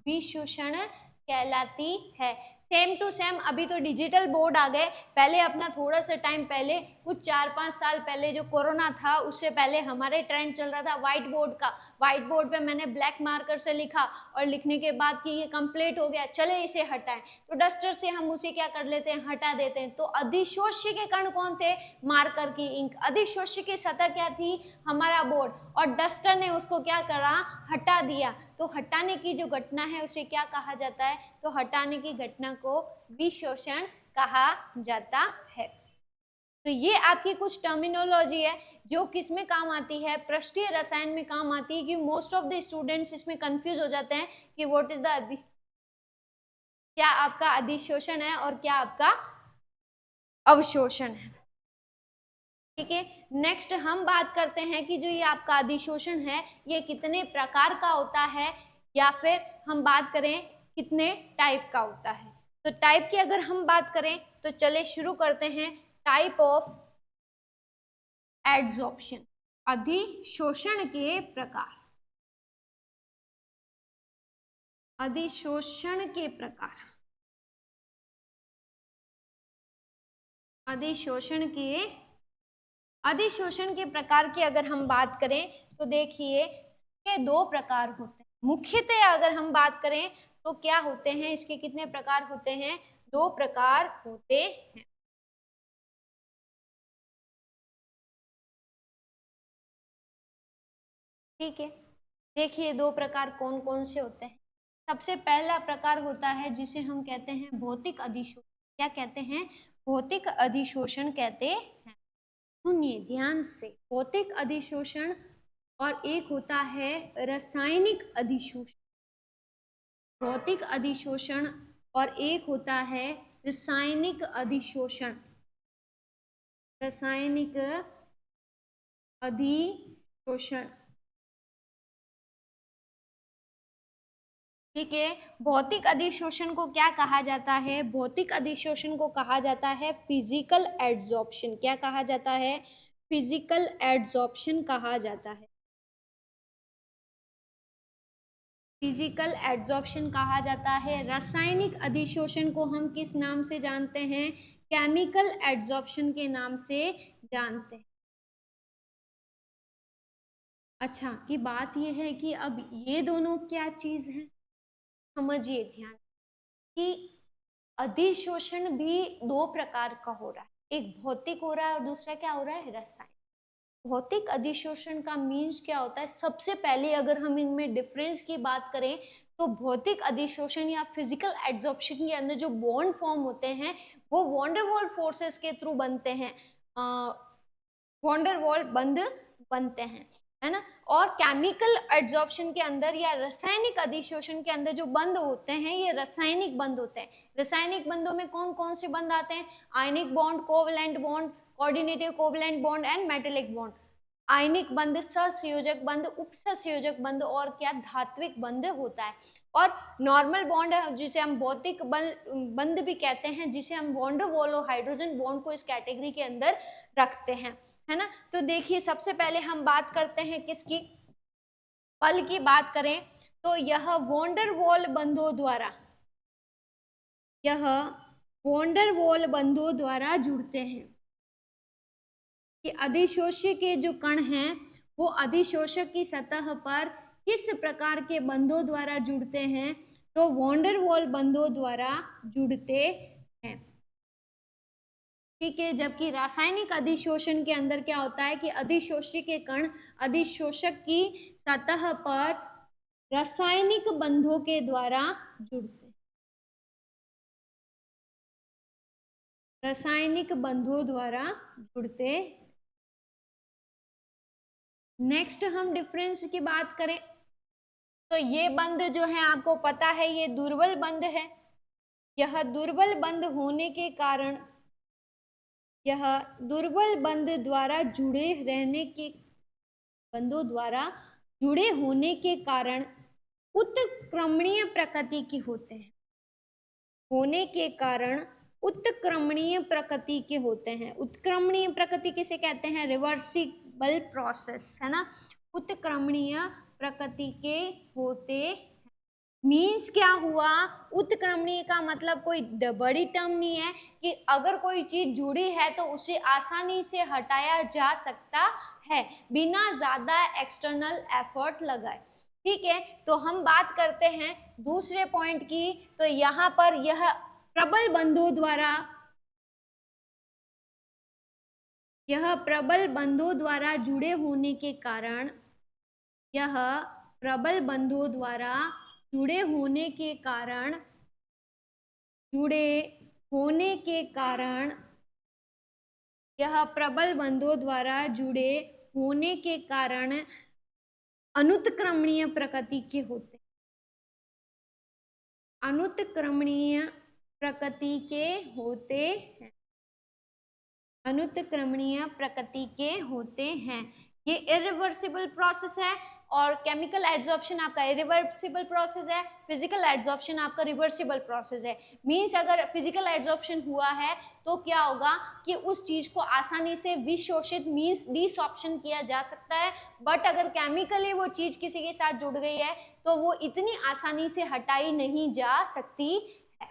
विशोषण कहलाती है। सेम टू सेम अभी तो डिजिटल बोर्ड आ गए, पहले अपना थोड़ा सा टाइम पहले, कुछ 4-5 साल पहले जो कोरोना था उससे पहले हमारे ट्रेंड चल रहा था व्हाइट बोर्ड का। व्हाइट बोर्ड पे मैंने ब्लैक मार्कर से लिखा और लिखने के बाद कि ये कंप्लीट हो गया, चले इसे हटाएं, तो डस्टर से हम उसे क्या कर लेते हैं, हटा देते हैं। तो अधिशोष्य के कण कौन थे, मार्कर की इंक। अधिशोष्य की सतह क्या थी, हमारा बोर्ड, और डस्टर ने उसको क्या करा, हटा दिया। तो हटाने की जो घटना है उसे क्या कहा जाता है, तो हटाने की घटना को विशोषण कहा जाता है। तो ये आपकी कुछ टर्मिनोलॉजी है जो किस में काम आती है, पृष्ठीय रसायन में काम आती है, कि मोस्ट ऑफ द स्टूडेंट्स इसमें कंफ्यूज हो जाते हैं कि व्हाट इज द, क्या आपका अधिशोषण है और क्या आपका अवशोषण है। ठीक है, नेक्स्ट हम बात करते हैं कि जो ये आपका अधिशोषण है ये कितने प्रकार का होता है, या फिर हम बात करें कितने टाइप का होता है। तो टाइप की अगर हम बात करें तो चले शुरू करते हैं। टाइप ऑफ एड्सॉर्प्शन, अधिशोषण के प्रकार। अधिशोषण के प्रकार, अधिशोषण के प्रकार की अगर हम बात करें तो देखिए इसके दो प्रकार होते हैं। मुख्यतः अगर हम बात करें तो क्या होते हैं, इसके कितने प्रकार होते हैं, दो प्रकार होते हैं। ठीक है, देखिए दो प्रकार कौन कौन से होते हैं। सबसे पहला प्रकार होता है जिसे हम कहते हैं भौतिक अधिशोषण। क्या कहते हैं, भौतिक अधिशोषण कहते हैं। सुनिए ध्यान से, भौतिक अधिशोषण और एक होता है रासायनिक अधिशोषण। भौतिक अधिशोषण और एक होता है रासायनिक अधिशोषण। रासायनिक अधिशोषण, ठीक है। भौतिक अधिशोषण को क्या कहा जाता है, भौतिक अधिशोषण को कहा जाता है फिजिकल एड्सॉर्प्शन। क्या कहा जाता है, फिजिकल एड्सॉर्प्शन कहा जाता है। फिजिकल एड्सॉर्प्शन कहा जाता है। रासायनिक अधिशोषण को हम किस नाम से जानते हैं, केमिकल एड्सॉर्प्शन के नाम से जानते हैं। अच्छा, की बात यह है कि अब ये दोनों क्या चीज है, समझिए ध्यान कि अधिशोषण भी दो प्रकार का हो रहा है, एक भौतिक हो रहा है और दूसरा क्या हो रहा है, रासायनिक। भौतिक अधिशोषण का मीन्स क्या होता है, सबसे पहले अगर हम इनमें डिफरेंस की बात करें तो भौतिक अधिशोषण या फिजिकल एड्सॉर्प्शन के अंदर जो बॉन्ड फॉर्म होते हैं वो वॉन्डरवॉल फोर्सेस के थ्रू बनते हैं, वॉन्डरवॉल बंध बनते हैं, है ना। और केमिकल एड्सॉर्प्शन के अंदर या रासायनिक अधिशोषण के अंदर जो बंध होते हैं ये रासायनिक बंध होते हैं। रासायनिक बंधों में कौन कौन से बंध आते हैं, ionic bond, covalent bond, coordinative covalent bond and metallic bond. आयनिक बंध, सहसंयोजक बंध, उपसंयोजक बंध और क्या धात्विक बंध होता है। और नॉर्मल बॉन्ड जिसे हम भौतिक बंध भी कहते हैं, जिसे हम वॉन डेर वाल और हाइड्रोजन बॉन्ड को इस कैटेगरी के अंदर रखते हैं, है ना। तो देखिए सबसे पहले हम बात करते हैं किसकी, पल की बात करें तो यह वॉन डेर वाल बंधों द्वारा, यह वॉन डेर वाल बंधों द्वारा जुड़ते हैं। कि अधिशोष्य के जो कण हैं वो अधिशोषक की सतह पर किस प्रकार के बंधों द्वारा जुड़ते हैं, तो वॉन डेर वाल बंधों द्वारा जुड़ते हैं। ठीक है, जबकि रासायनिक अधिशोषण के अंदर क्या होता है कि अधिशोष्य के कण अधिशोषक की सतह पर रासायनिक बंधों के द्वारा जुड़ते हैं, रासायनिक बंधों द्वारा जुड़ते। नेक्स्ट हम डिफरेंस की बात करें तो ये बंध जो है आपको पता है ये दुर्बल बंध है। यह दुर्बल बंध होने के कारण, यह दुर्बल बंध द्वारा जुड़े रहने के, बंधों द्वारा जुड़े होने के कारण उत्क्रमणीय प्रकृति के होते हैं, होने के कारण उत्क्रमणीय प्रकृति के होते हैं। उत्क्रमणीय प्रकृति किसे कहते हैं, रिवर्सिबल प्रोसेस, है ना। उत्क्रमणीय प्रकृति के होते मीन्स क्या हुआ, उत्क्रमणीय का मतलब कोई बड़ी टर्म नहीं है कि अगर कोई चीज जुड़ी है तो उसे आसानी से हटाया जा सकता है बिना ज्यादा एक्सटर्नल एफर्ट लगाए। ठीक है, तो हम बात करते हैं दूसरे पॉइंट की, तो यहाँ पर यह प्रबल बंधों द्वारा, यह प्रबल बंधों द्वारा जुड़े होने के कारण, यह प्रबल बंधों द्वारा जुड़े होने के कारण, जुड़े होने के कारण, यह प्रबल बंधों द्वारा जुड़े होने के कारण अनुत्क्रमणीय प्रकृति के होते हैं, अनुत्क्रमणीय प्रकृति के होते हैं। अनुत्क्रमणीय प्रकृति के होते हैं। ये इरिवर्सिबल प्रोसेस है और केमिकल एड्सॉर्प्शन आपका इरिवर्सिबल प्रोसेस है, फिजिकल एड्सॉर्प्शन आपका रिवर्सिबल प्रोसेस है। मींस अगर फिजिकल एड्सॉर्प्शन हुआ है तो क्या होगा कि उस चीज को आसानी से विशोषित मींस डिसॉर्प्शन किया जा सकता है, बट अगर केमिकली वो चीज किसी के साथ जुड़ गई है तो वो इतनी आसानी से हटाई नहीं जा सकती है।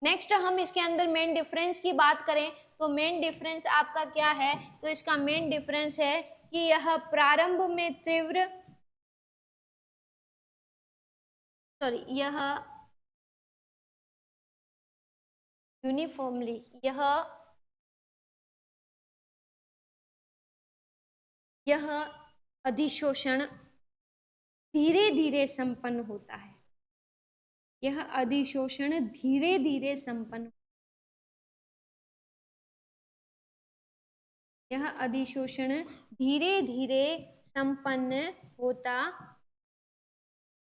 नेक्स्ट हम इसके अंदर मेन डिफरेंस की बात करें तो मेन डिफरेंस आपका क्या है, तो इसका मेन डिफरेंस है कि यह प्रारंभ में तीव्र यह यूनिफॉर्मली यह अधिशोषण धीरे धीरे संपन्न होता है। यह अधिशोषण धीरे धीरे संपन्न यह अधिशोषण धीरे धीरे संपन्न होता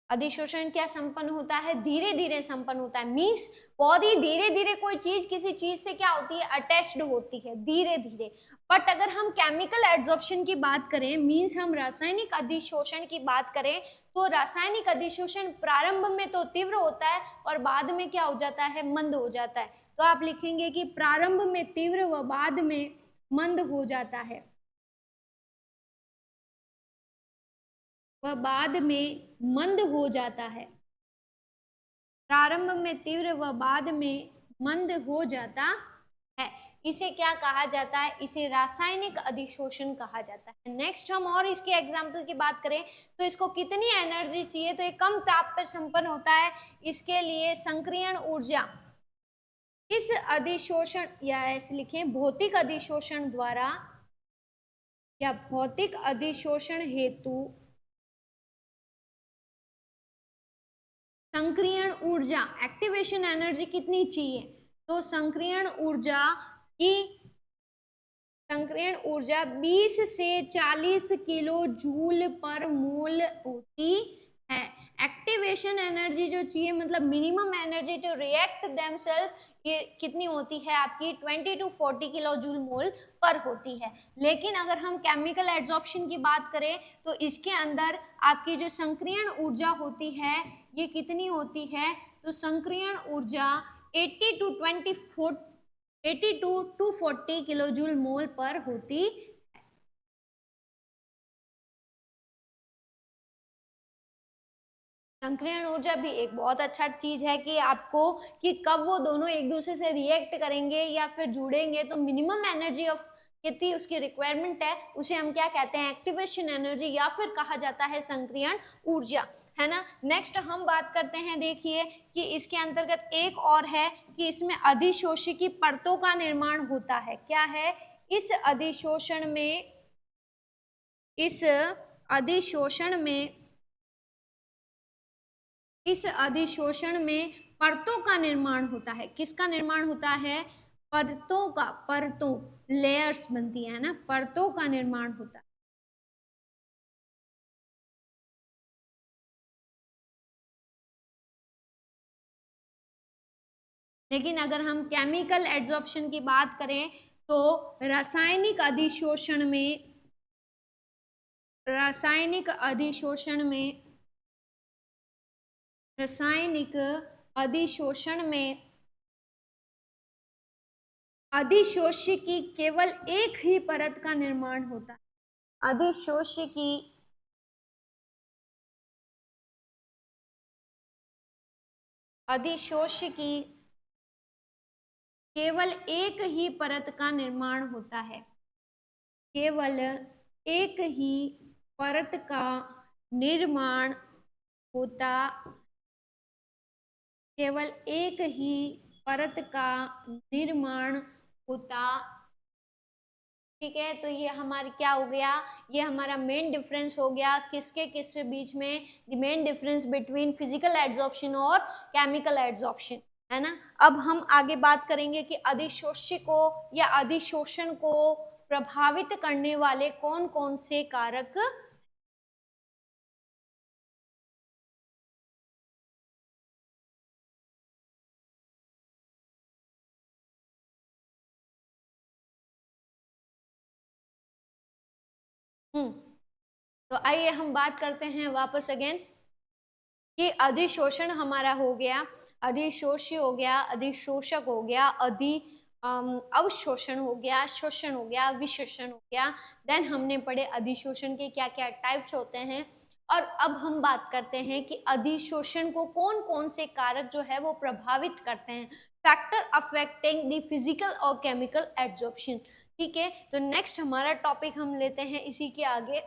अधिशोषण क्या संपन्न होता है, धीरे धीरे संपन्न होता है। मीन्स बहुत ही धीरे धीरे कोई चीज किसी चीज से क्या होती है, अटैच्ड होती है धीरे धीरे। बट अगर हम केमिकल एड्सॉर्प्शन की बात करें, मीन्स हम रासायनिक अधिशोषण की बात करें, तो रासायनिक अधिशोषण प्रारंभ में तो तीव्र होता है और बाद में क्या हो जाता है, मंद हो जाता है। तो आप लिखेंगे कि प्रारंभ में तीव्र व बाद में मंद हो जाता है, वह बाद में मंद हो जाता है। प्रारंभ में तीव्र व बाद में मंद हो जाता है। इसे क्या कहा जाता है, इसे रासायनिक अधिशोषण कहा जाता है। नेक्स्ट हम और इसके एग्जाम्पल की बात करें तो इसको कितनी एनर्जी चाहिए, तो ये कम ताप पर संपन्न होता है। इसके लिए संक्रियण ऊर्जा इस अधिशोषण या ऐसे लिखें भौतिक अधिशोषण द्वारा या भौतिक अधिशोषण हेतु संक्रियण ऊर्जा एक्टिवेशन एनर्जी कितनी चाहिए, तो संक्रियण ऊर्जा 20 से 40 किलो जूल पर मोल होती है। एक्टिवेशन एनर्जी जो चाहिए मतलब minimum energy to react themselves ये कितनी होती है आपकी 20 to 40 किलो जूल मोल पर होती है। लेकिन अगर हम केमिकल एड्सॉर्प्शन की बात करें तो इसके अंदर आपकी जो संक्रियण ऊर्जा होती है ये कितनी होती है, तो संक्रियण ऊर्जा 80 to 240 किलो जूल मोल पर होती है। संक्रियण ऊर्जा भी एक बहुत अच्छा चीज है कि आपको कि कब वो दोनों एक दूसरे से रिएक्ट करेंगे या फिर जुड़ेंगे, तो मिनिमम एनर्जी ऑफ कितनी उसकी रिक्वायरमेंट है उसे हम क्या कहते हैं, एक्टिवेशन एनर्जी या फिर कहा जाता है संक्रियण ऊर्जा, है ना। नेक्स्ट हम बात करते हैं, देखिए कि इसके अंतर्गत एक और है कि इसमें अधिशोषी परतों का निर्माण होता है। क्या है, इस अधिशोषण में इस अधिशोषण में परतों का निर्माण होता है। किसका निर्माण होता है, परतों लेयर्स बनती है ना, परतों का निर्माण होता है। लेकिन अगर हम केमिकल एड्सॉर्प्शन की बात करें तो रासायनिक अधिशोषण में अधिशोष्य की केवल एक ही परत का निर्माण होता है। अधिशोष्य की केवल एक ही परत का निर्माण होता है। केवल एक ही परत का निर्माण होता केवल एक ही परत का निर्माण होता। ठीक है, तो ये हमारी क्या हो गया, ये हमारा मेन डिफरेंस हो गया किसके बीच में, the main difference between physical adsorption और केमिकल एड्सॉर्प्शन, है ना। अब हम आगे बात करेंगे कि अधिशोष्य को या अधिशोषण को प्रभावित करने वाले कौन कौन से कारक तो आइए हम बात करते हैं वापस अगेन कि अधिशोषण हमारा हो गया, अधिशोष्य हो गया, अधिशोषक हो गया, अवशोषण हो गया, शोषण हो गया, विशोषण हो गया। देन हमने पढ़े अधिशोषण के क्या क्या टाइप्स होते हैं। और अब हम बात करते हैं कि अधिशोषण को कौन कौन से कारक जो है वो प्रभावित करते हैं, फैक्टर अफेक्टिंग द फिजिकल और केमिकल एब्जॉर्प्शन। ठीक है, तो नेक्स्ट हमारा टॉपिक हम लेते हैं इसी के आगे,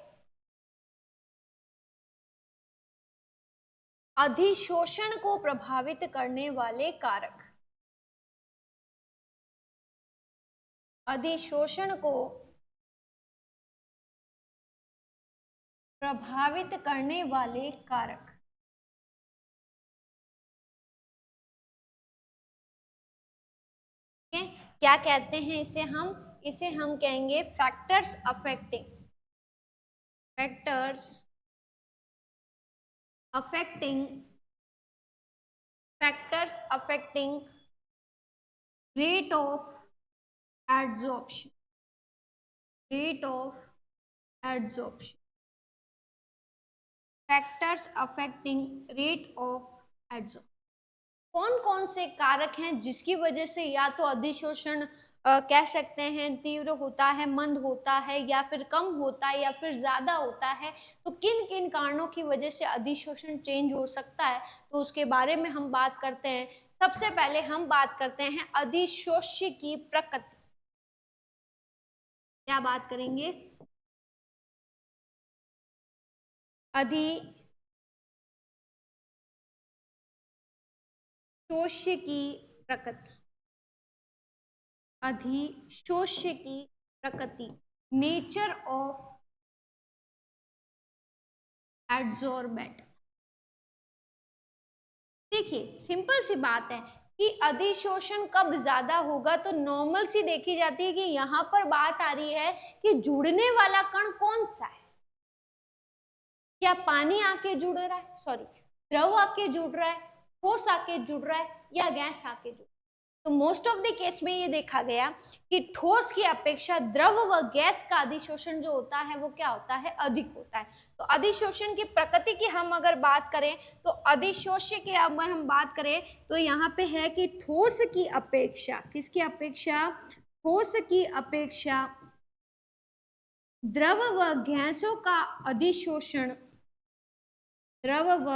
अधिशोषण को प्रभावित करने वाले कारक। अधिशोषण को प्रभावित करने वाले कारक, क्या कहते हैं इसे हम कहेंगे factors affecting, factors affecting, factors affecting rate of adsorption, rate of adsorption, factors affecting rate of adsorption. कौन कौन से कारक हैं जिसकी वजह से या तो अधिशोषण कह सकते हैं तीव्र होता है, मंद होता है, या फिर कम होता है, या फिर ज्यादा होता है। तो किन किन कारणों की वजह से अधिशोषण चेंज हो सकता है, तो उसके बारे में हम बात करते हैं। सबसे पहले हम बात करते हैं अधिशोष्य की प्रकृति। क्या बात करेंगे? अधिशोष्य की प्रकृति, अधिशोष्य की प्रकृति, नेचर ऑफ एड्सॉर्बेंट। देखिए सिंपल सी बात है कि अधिशोषण कब ज्यादा होगा, तो नॉर्मल सी देखी जाती है कि यहाँ पर बात आ रही है कि जुड़ने वाला कण कौन सा है। क्या पानी आके जुड़ रहा है, सॉरी द्रव आके जुड़ रहा है, ठोस आके जुड़ रहा है, या गैस आके जुड़ रहा है। तो मोस्ट ऑफ द केस में ये देखा गया कि ठोस की अपेक्षा द्रव व गैस का अधिशोषण जो होता है वो क्या होता है, अधिक होता है। तो अधिशोषण की प्रकृति की हम अगर बात करें, तो अधिशोष्य की अगर हम बात करें तो यहाँ पे है कि ठोस की अपेक्षा, किसकी अपेक्षा, ठोस की अपेक्षा द्रव व गैसों का अधिशोषण, द्रव व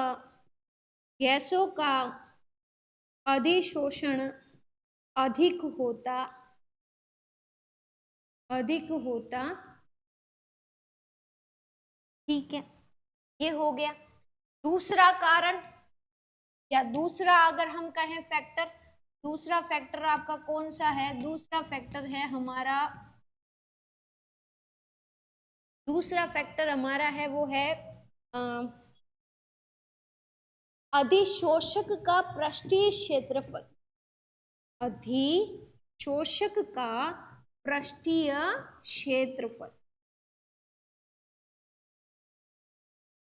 गैसों का अधिशोषण अधिक होता, अधिक होता। ठीक है, ये हो गया दूसरा कारण, या दूसरा अगर हम कहें फैक्टर, दूसरा फैक्टर आपका कौन सा है, दूसरा फैक्टर है हमारा, दूसरा फैक्टर हमारा है वो है अधिशोषक का पृष्ठीय क्षेत्रफल, अधिशोषक का पृष्ठीय क्षेत्रफल,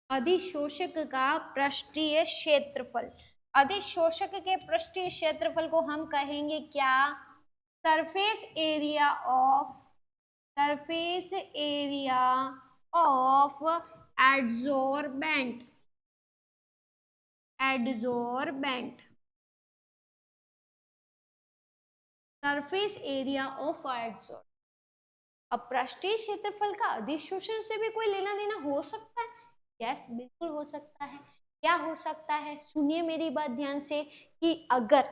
अधिशोषक का पृष्ठीय क्षेत्रफल। अधिशोषक के पृष्ठीय क्षेत्रफल को हम कहेंगे क्या, surface area of, surface area of adsorbent, adsorbent, surface area of adsorbent. अब पृष्ठीय क्षेत्रफल का अधिशोषण से भी कोई लेना देना हो सकता है? यस, बिल्कुल हो सकता है। क्या हो सकता है, सुनिए मेरी बात ध्यान से, कि अगर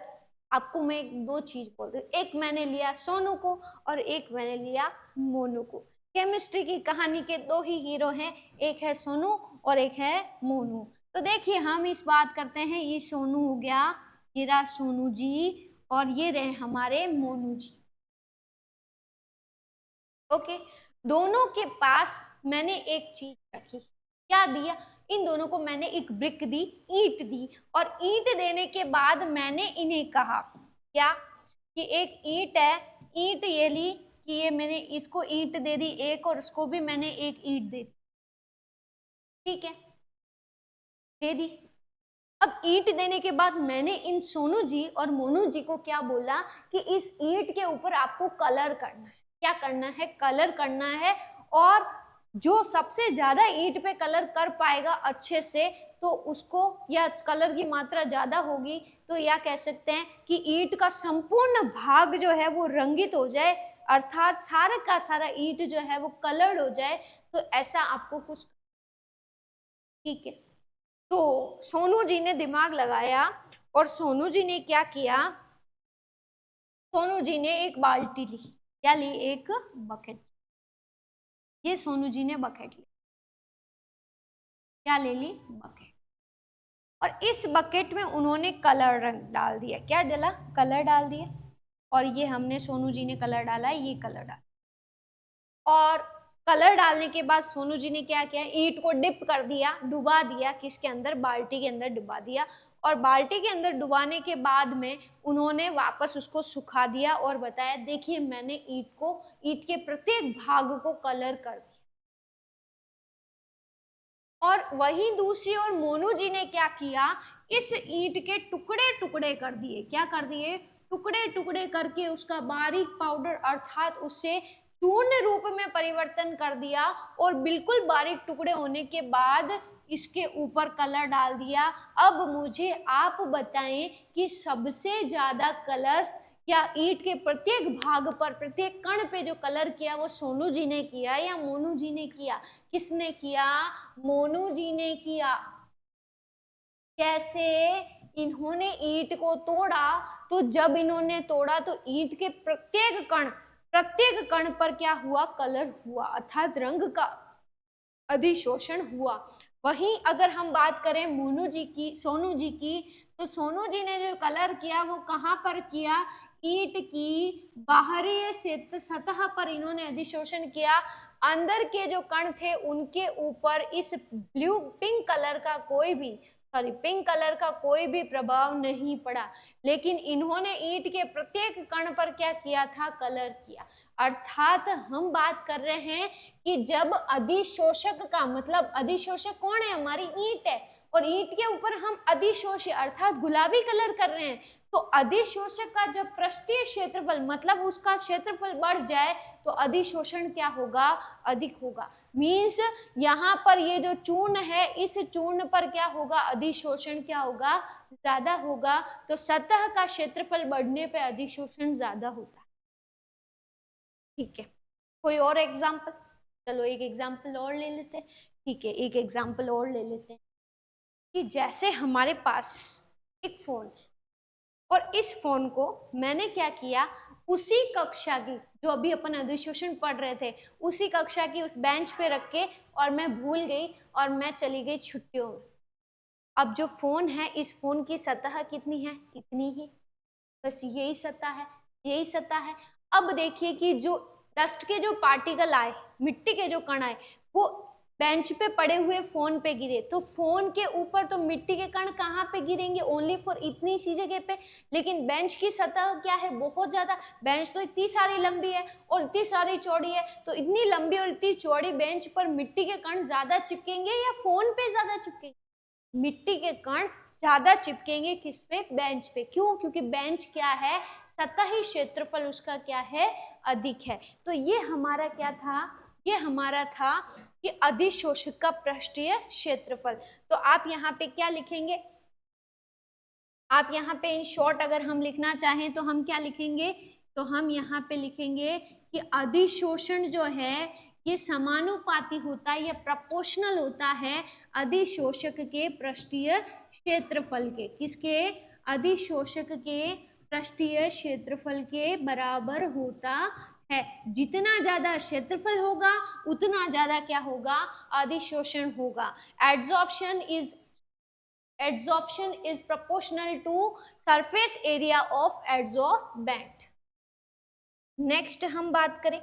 आपको मैं दो चीज बोल रही हूँ, एक मैंने लिया सोनू को और एक मैंने लिया मोनू को। केमिस्ट्री की कहानी के दो ही हीरो हैं, एक है सोनू और एक है मोनू। तो देखिए हम इस बात करते हैं, ये सोनू हो गया, ये रहा सोनू जी, और ये रहे हमारे मोनू जी। ओके, दोनों के पास मैंने एक चीज रखी, क्या दिया, इन दोनों को मैंने एक ब्रिक दी, ईंट दी, और ईंट देने के बाद मैंने इन्हें कहा क्या, कि एक ईंट है, ईंट ये ली, कि ये मैंने इसको ईंट दे दी एक, और उसको भी मैंने एक ईंट दे दी। ठीक है, दे दी। अब ईंट देने के बाद मैंने इन सोनू जी और मोनू जी को क्या बोला कि इस ईंट के ऊपर आपको कलर करना है, क्या करना है, कलर करना है, और जो सबसे ज्यादा ईंट पे कलर कर पाएगा अच्छे से, तो उसको, या कलर की मात्रा ज्यादा होगी तो या कह सकते हैं कि ईंट का संपूर्ण भाग जो है वो रंगित हो जाए, अर्थात सारा का सारा ईंट जो है वो कलर्ड हो जाए। तो ऐसा आपको कुछ, ठीक है। तो सोनू जी ने दिमाग लगाया और सोनू जी ने क्या किया, सोनू जी ने एक बाल्टी ली, क्या ली, एक बकेट। ये सोनू जी ने बकेट ली, क्या ले ली, बकेट। और इस बकेट में उन्होंने कलर रंग डाल दिया, क्या डाला, कलर डाल दिया। और ये हमने, सोनू जी ने कलर डाला है, ये कलर डाला। और कलर डालने के बाद सोनू जी ने क्या किया, ईंट को डिप कर दिया, डुबा दिया, किसके अंदर, बाल्टी के अंदर डुबा दिया। और बाल्टी के अंदर डुबाने के बाद में उन्होंने वापस उसको सुखा दिया और बताया, देखिए मैंने ईंट के प्रत्येक भाग को कलर कर दिया। और वहीं दूसरी ओर मोनू जी ने क्या किया, इस ईंट के टुकड़े टुकड़े कर दिए, क्या कर दिए, टुकड़े टुकड़े करके उसका बारीक पाउडर अर्थात उसे चूर्ण रूप में परिवर्तन कर दिया। और बिल्कुल बारीक टुकड़े होने के बाद इसके ऊपर कलर डाल दिया। अब मुझे आप बताएं कि सबसे ज्यादा कलर या ईंट के प्रत्येक भाग पर, प्रत्येक कण पे जो कलर किया वो सोनू जी ने किया या मोनू जी ने किया, किसने किया, मोनू जी ने किया। कैसे, इन्होंने ईंट को तोड़ा, तो जब इन्होंने तोड़ा तो ईंट के प्रत्येक कण पर क्या हुआ, कलर हुआ, अर्थात रंग का अधिशोषण हुआ। वहीं अगर हम बात करें मोनू जी की, सोनू जी की, तो सोनू जी ने जो कलर किया वो कहाँ पर किया, ईंट की बाहरी सतह पर इन्होंने अधिशोषण किया। अंदर के जो कण थे उनके ऊपर इस पिंक कलर का कोई भी प्रभाव नहीं पड़ा। लेकिन इन्होंने ईंट के प्रत्येक कण पर क्या किया था, कलर किया। अर्थात हम बात कर रहे हैं कि जब अधिशोषक का मतलब, अधिशोषक कौन है, हमारी ईंट है, और ईंट के ऊपर हम अधिशोषी अर्थात गुलाबी कलर कर रहे हैं, तो अधिशोषक का जब पृष्ठीय क्षेत्रफल मतलब उसका क्षेत्रफल बढ़ जाए तो अधिशोषण क्या होगा, अधिक होगा। मीन्स यहाँ पर ये जो चूर्ण है, इस चूर्ण पर क्या होगा, अधिशोषण क्या होगा, ज्यादा होगा। तो सतह का क्षेत्रफल बढ़ने पे अधिशोषण ज्यादा होता है। ठीक है, कोई और एग्जाम्पल, चलो एक एग्जाम्पल और ले लेते हैं। ठीक है, एक एग्जाम्पल और ले लेते हैं कि जैसे हमारे पास एक फोन है और इस फोन को मैंने क्या किया, उसी कक्षा की, जो अभी अपन अधिशोषण पढ़ रहे थे, उसी कक्षा की उस बेंच पे रख के और मैं भूल गई और मैं चली गई छुट्टियों में। अब जो फोन है, इस फोन की सतह कितनी है, इतनी ही, बस यही सतह है, यही सतह है। अब देखिए कि जो डस्ट के जो पार्टिकल आए, मिट्टी के जो कण आए, वो बेंच पे पड़े हुए फोन पे गिरे, तो फोन के ऊपर तो मिट्टी के कण कहाँ पे गिरेंगे, ओनली फॉर इतनी सी जगह पे। लेकिन बेंच की सतह क्या है, बहुत ज्यादा, बेंच तो इतनी सारी लंबी है और इतनी सारी चौड़ी है, तो इतनी लंबी और इतनी चौड़ी बेंच पर मिट्टी के कण ज्यादा चिपकेंगे या फोन पे ज्यादा चिपकेंगे, मिट्टी के कण ज्यादा चिपकेंगे किस पे, बेंच पे। क्यों, क्योंकि बेंच क्या है, सतही क्षेत्रफल उसका क्या है, अधिक है। तो ये हमारा क्या था, ये हमारा था कि अधिशोषक का पृष्ठीय क्षेत्रफल। तो आप यहाँ पे क्या लिखेंगे, आप यहाँ पे इन शॉर्ट अगर हम लिखना चाहें तो हम क्या लिखेंगे, तो हम यहाँ पे लिखेंगे कि अधिशोषण जो है ये समानुपाती होता है या प्रोपोर्शनल होता है अधिशोषक के पृष्ठीय क्षेत्रफल के, किसके, अधिशोषक के पृष्ठीय क्षेत्रफल के बराबर होता है। जितना ज्यादा क्षेत्रफल होगा उतना ज्यादा क्या होगा, अधिशोषण होगा। Adsorption is proportional to surface area of adsorbent. Next हम बात करें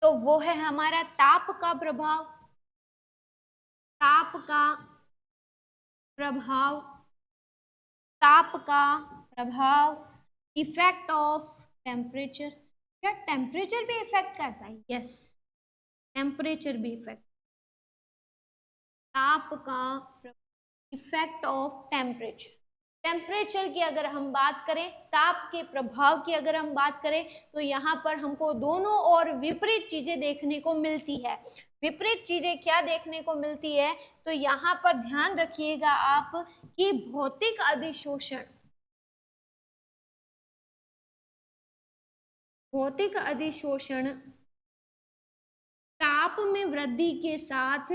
तो वो है हमारा ताप का प्रभाव, ताप का प्रभाव, ताप का प्रभाव, इफेक्ट ऑफ टेम्परेचर। क्या टेम्परेचर भी इफेक्ट करता है, यस, टेम्परेचर भी इफेक्ट, ताप का इफेक्ट ऑफ टेम्परेचर। टेम्परेचर की अगर हम बात करें, ताप के प्रभाव की अगर हम बात करें, तो यहाँ पर हमको दोनों और विपरीत चीजें देखने को मिलती है। विपरीत चीजें क्या देखने को मिलती है, तो यहाँ पर ध्यान रखिएगा आप कि भौतिक अधिशोषण, भौतिक अधिशोषण ताप में वृद्धि के साथ,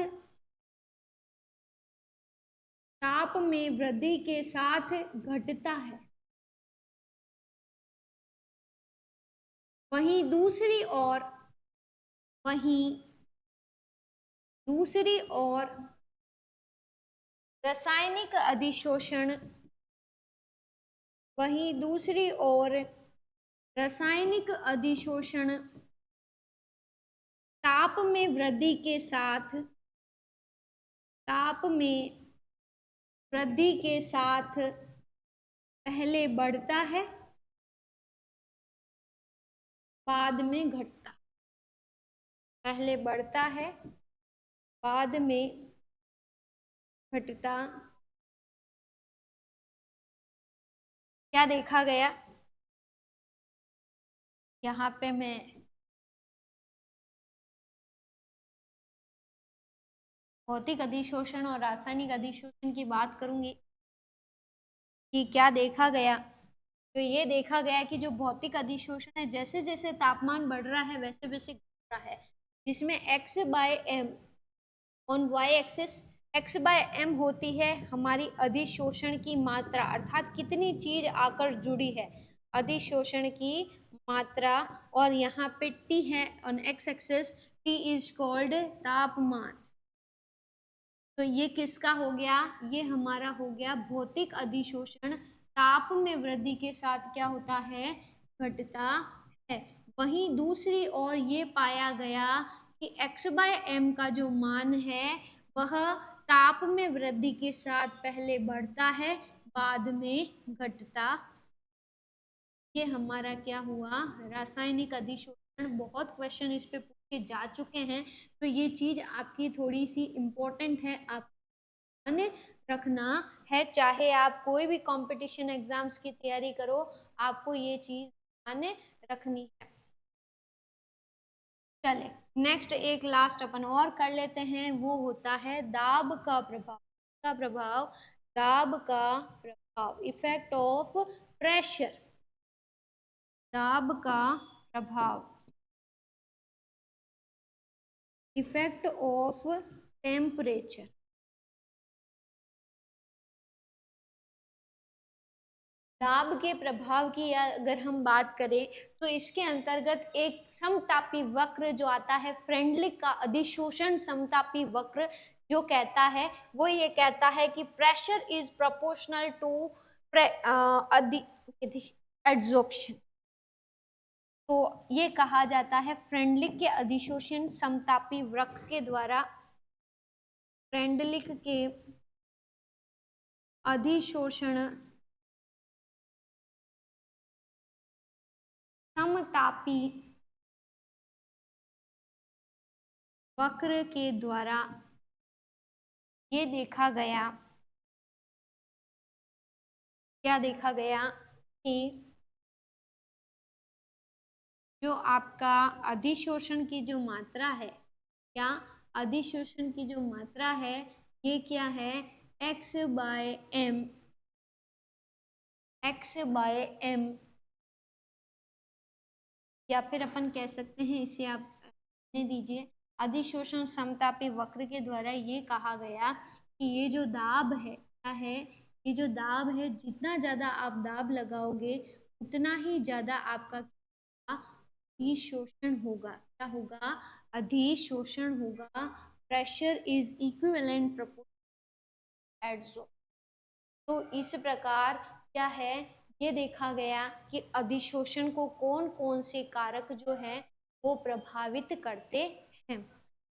ताप में वृद्धि के साथ घटता है। वहीं दूसरी ओर, वहीं दूसरी ओर रासायनिक अधिशोषण, वहीं दूसरी ओर रासायनिक अधिशोषण ताप में वृद्धि के साथ, ताप में वृद्धि के साथ पहले बढ़ता है, बाद में घटता, पहले बढ़ता है, बाद में घटता। क्या देखा गया, यहाँ पे मैं भौतिक अधिशोषण और रासायनिक अधिशोषण की बात करूंगी कि क्या देखा गया। तो ये देखा गया कि जो भौतिक अधिशोषण है, जैसे जैसे तापमान बढ़ रहा है वैसे वैसे घट रहा है, जिसमें x by M on y axis, x by M होती है हमारी अधिशोषण की मात्रा, अर्थात कितनी चीज आकर जुड़ी है, अधिशोषण की मात्रा। और यहाँ पे t है on x axis, t is called तापमान। तो ये किसका हो गया, ये हमारा हो गया भौतिक अधिशोषण, ताप में वृद्धि के साथ क्या होता है, घटता है। वहीं दूसरी ओर ये पाया गया कि x बाय एम का जो मान है वह ताप में वृद्धि के साथ पहले बढ़ता है, बाद में घटता। ये हमारा क्या हुआ, रासायनिक अधिशोषण। बहुत क्वेश्चन इस पे पूछे जा चुके हैं, तो ये चीज आपकी थोड़ी सी इम्पोर्टेंट है, आप रखना है। चाहे आप कोई भी कंपटीशन एग्जाम्स की तैयारी करो, आपको ये चीज ध्यान रखनी है। चले नेक्स्ट एक लास्ट अपन और कर लेते हैं, वो होता है दाब का प्रभाव। का प्रभाव, दाब का प्रभाव, इफेक्ट ऑफ प्रेशर, दाब का प्रभाव, इफेक्ट ऑफ टेम्परेचर। दाब के प्रभाव की अगर हम बात करें, तो इसके अंतर्गत एक समतापी वक्र जो आता है, फ्रेंडलिक का अधिशोषण समतापी वक्र जो कहता है, वो ये कहता है कि pressure is proportional to adsorption. तो ये कहा जाता है फ्रेंडलिक के अधिशोषण समतापी वक्र के द्वारा, फ्रेंडलिक के अधिशोषण समतापी वक्र के द्वारा ये देखा गया, क्या देखा गया कि जो आपका अधिशोषण की जो मात्रा है, क्या अधिशोषण की जो मात्रा है, ये क्या है, x by M, x by M, या फिर अपन कह सकते हैं, इसे आप दीजिए, अधिशोषण समतापी वक्र के द्वारा ये कहा गया कि ये जो दाब है, क्या है, ये जो दाब है, जितना ज्यादा आप दाब लगाओगे उतना ही ज्यादा आपका अधिशोषण होगा। क्या होगा, अधिशोषण होगा। Pressure is equivalent proportional adsorption. तो इस प्रकार क्या है, ये देखा गया कि अधिशोषण को कौन कौन से कारक जो है वो प्रभावित करते हैं।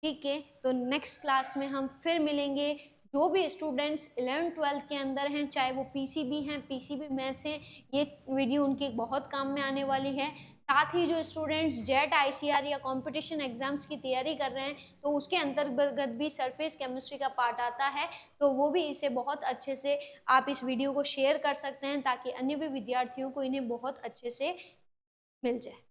ठीक है, तो नेक्स्ट क्लास में हम फिर मिलेंगे। जो भी स्टूडेंट्स 11th-12th के अंदर हैं, चाहे वो पीसीबी हैं, पीसीबी मैथ्स हैं, ये वीडियो उनके बहुत काम में आने वाली है। साथ ही जो स्टूडेंट्स जेट आईसीआर या कंपटीशन एग्जाम्स की तैयारी कर रहे हैं तो उसके अंतर्गत भी सरफेस केमिस्ट्री का पार्ट आता है, तो वो भी इसे बहुत अच्छे से आप इस वीडियो को शेयर कर सकते हैं ताकि अन्य भी विद्यार्थियों को इन्हें बहुत अच्छे से मिल जाए।